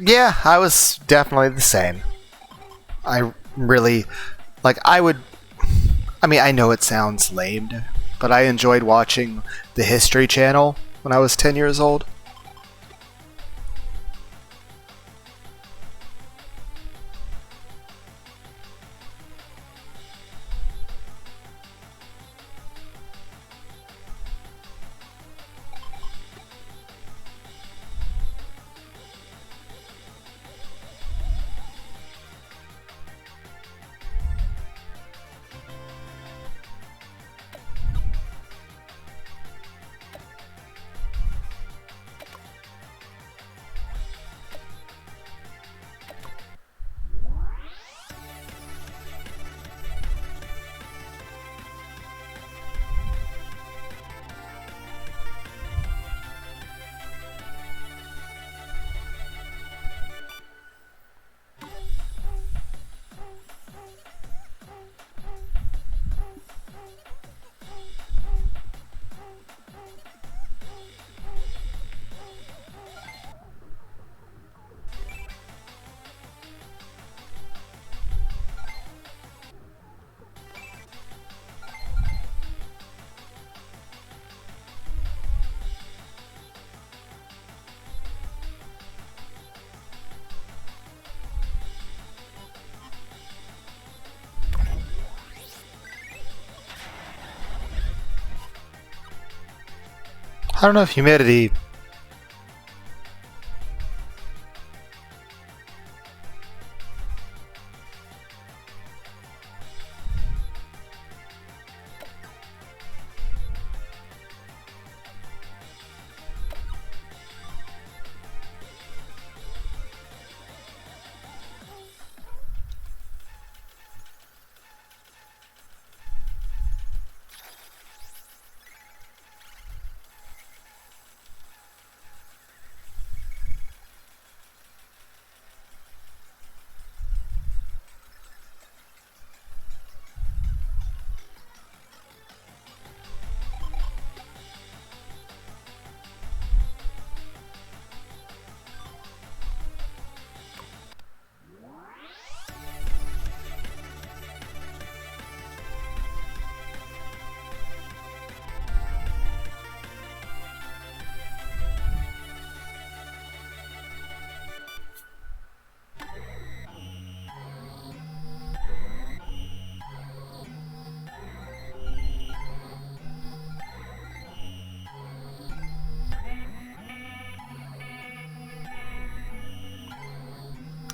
Yeah, I was definitely the same. I really, like, I mean, I know it sounds lame, but I enjoyed watching the History Channel when I was 10 years old. I don't know if humidity.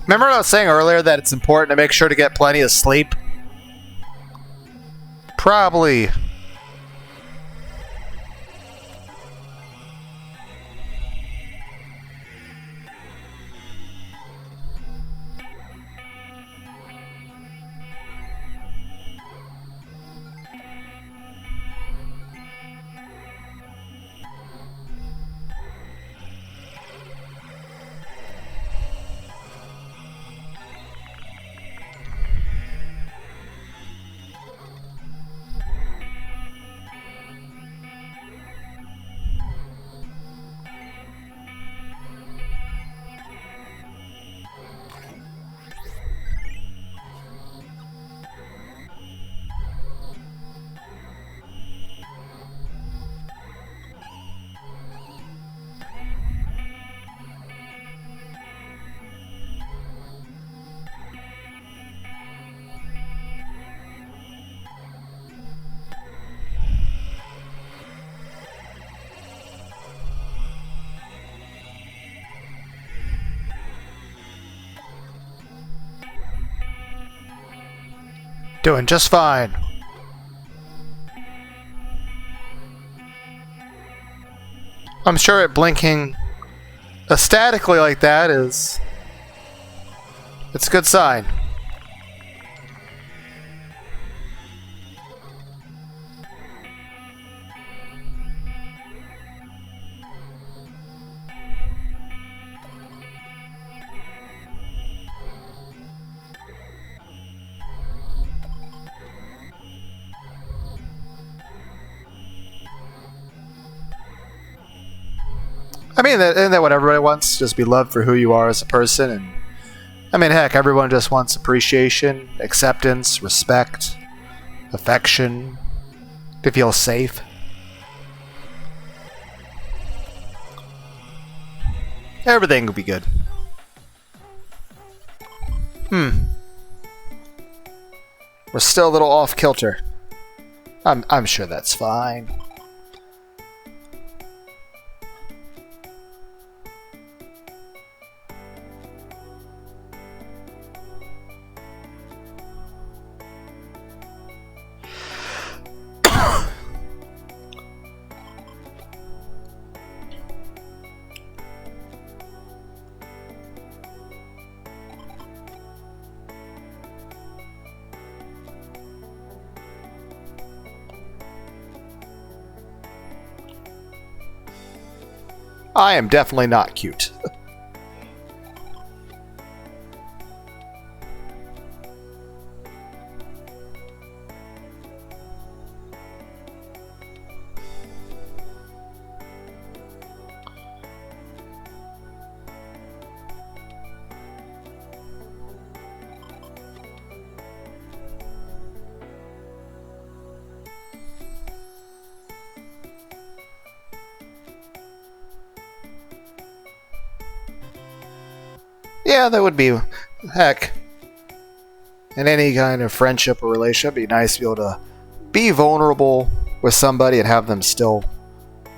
Remember what I was saying earlier that it's important to make sure to get plenty of sleep? Probably. Doing just fine. I'm sure it blinking ecstatically like that it's a good sign. I mean, isn't that what everybody wants? Just be loved for who you are as a person. And I mean, heck, everyone just wants appreciation, acceptance, respect, affection, to feel safe. Everything will be good. We're still a little off kilter. I'm sure that's fine. I am definitely not cute. Yeah, that would be, heck, in any kind of friendship or relationship, it'd be nice to be able to be vulnerable with somebody and have them still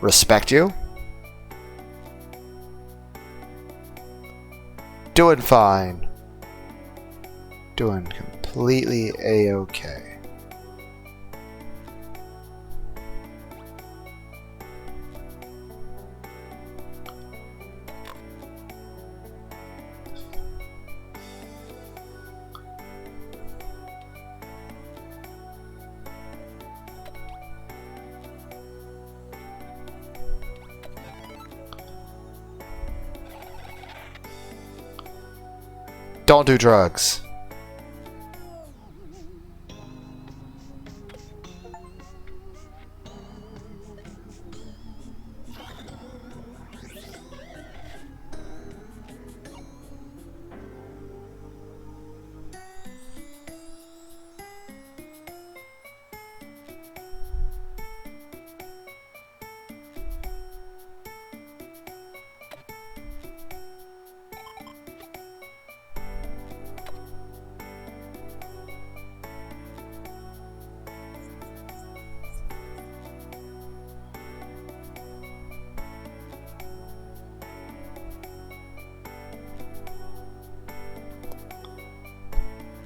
respect you. Doing fine. Doing completely A-okay. Don't do drugs.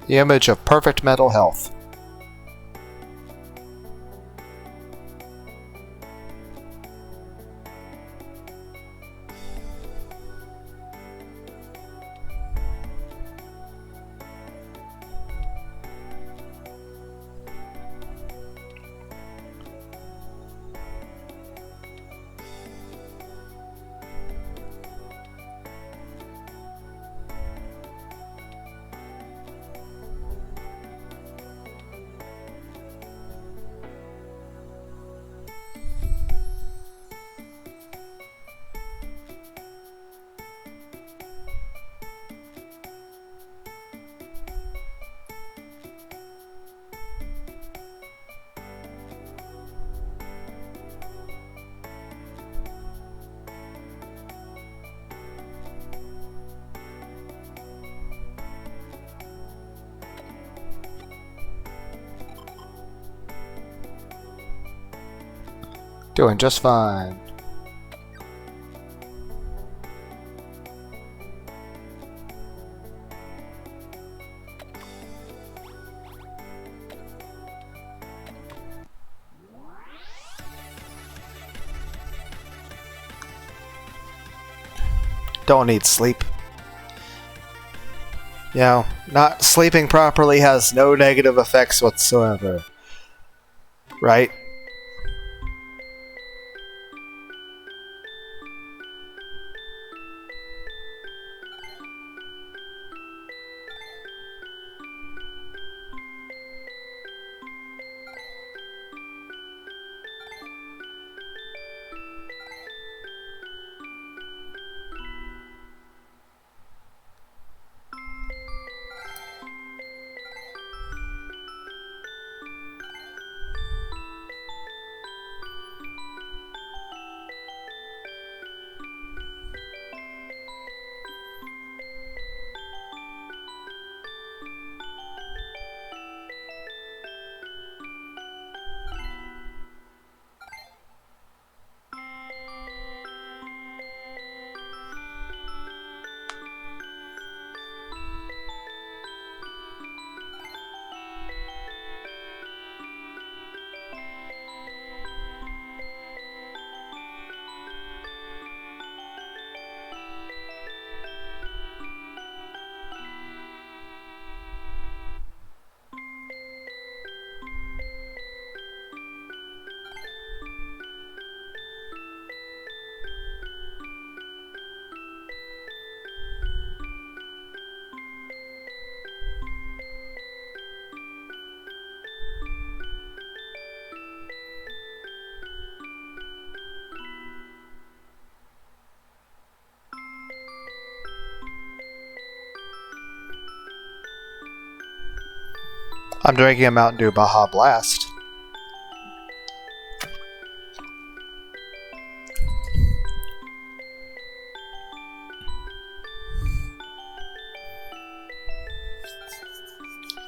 The image of perfect mental health. Doing just fine. Don't need sleep. You know, not sleeping properly has no negative effects whatsoever. Right? I'm drinking a Mountain Dew Baja Blast.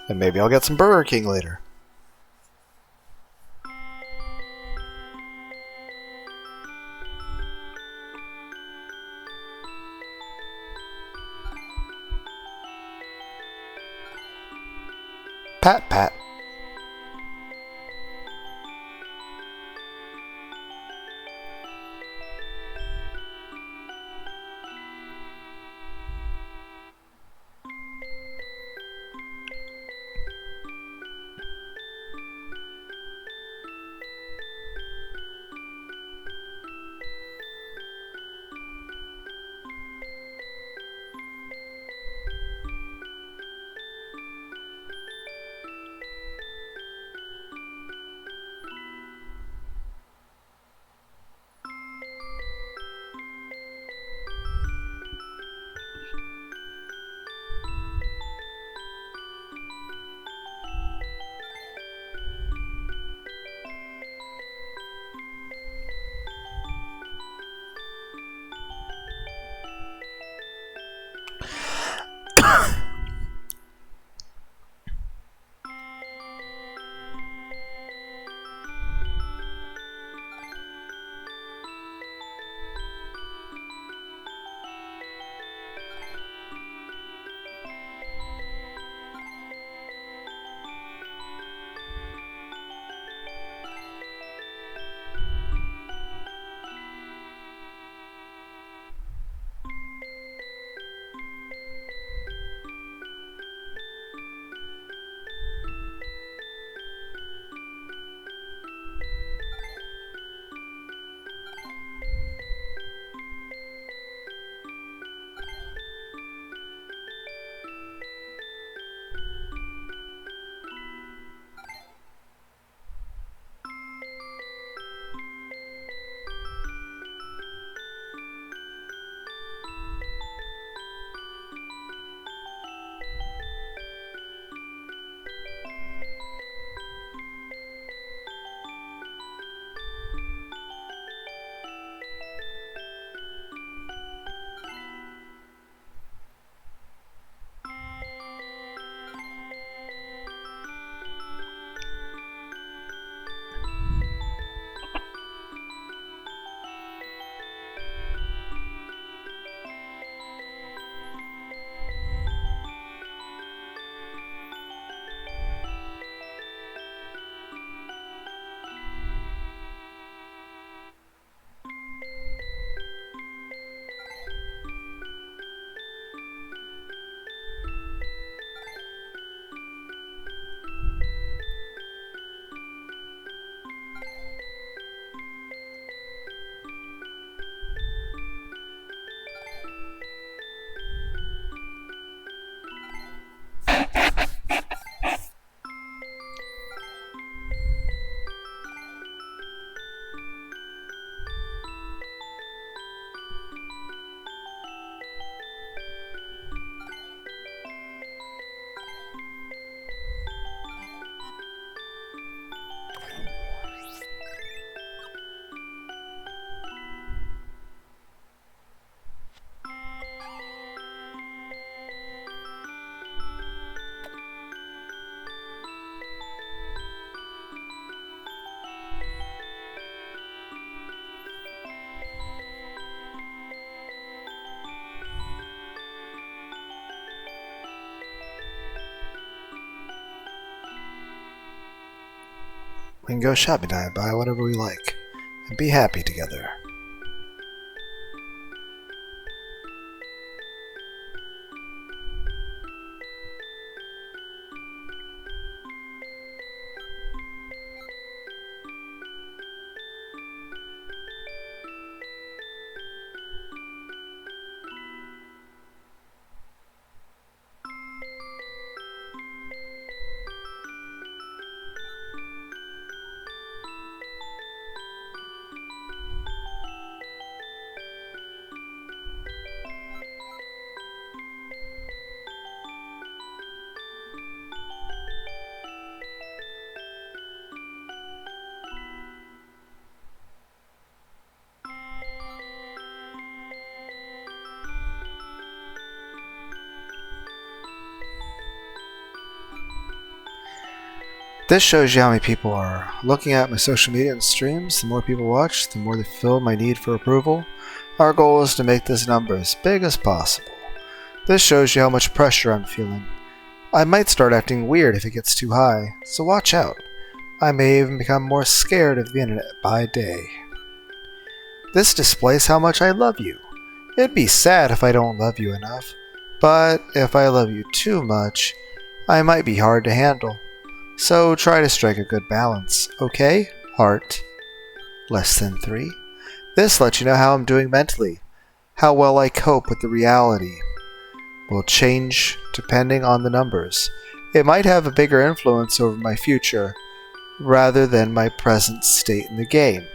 And maybe I'll get some Burger King later. Pat, pat. We can go shopping and buy whatever we like, and be happy together. This shows you how many people are looking at my social media and streams. The more people watch, the more they fill my need for approval. Our goal is to make this number as big as possible. This shows you how much pressure I'm feeling. I might start acting weird if it gets too high, so watch out. I may even become more scared of the internet by day. This displays how much I love you. It'd be sad if I don't love you enough, but if I love you too much, I might be hard to handle. So try to strike a good balance, okay? Heart. Less than 3. This lets you know how I'm doing mentally. How well I cope with the reality will change depending on the numbers. It might have a bigger influence over my future rather than my present state in the game.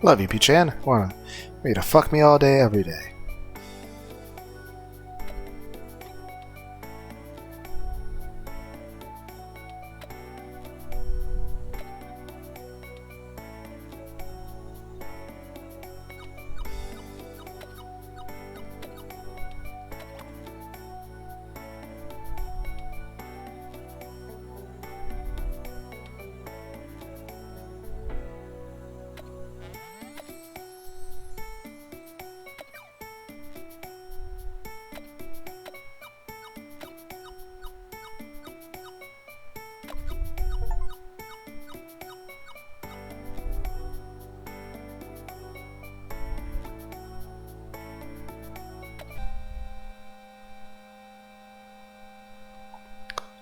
Love you, P-chan. Want you to fuck me all day, every day.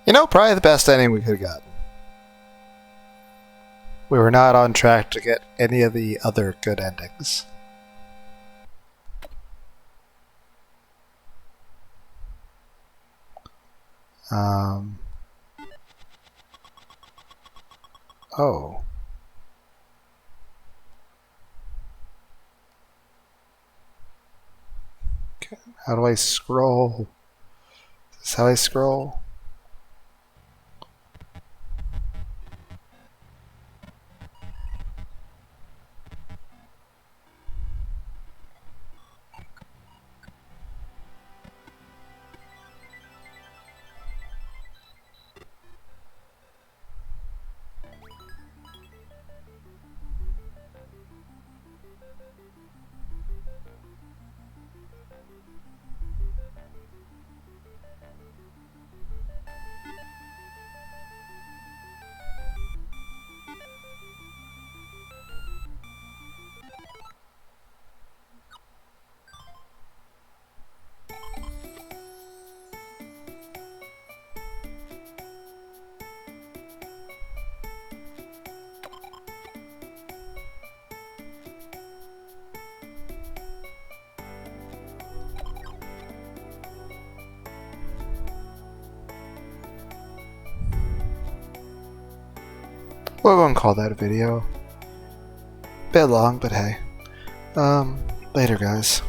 You know, probably the best ending we could have gotten. We were not on track to get any of the other good endings. Oh. Okay. How do I scroll? Is this how I scroll? We'll go and call that a video. Bit long, but hey. Later, guys.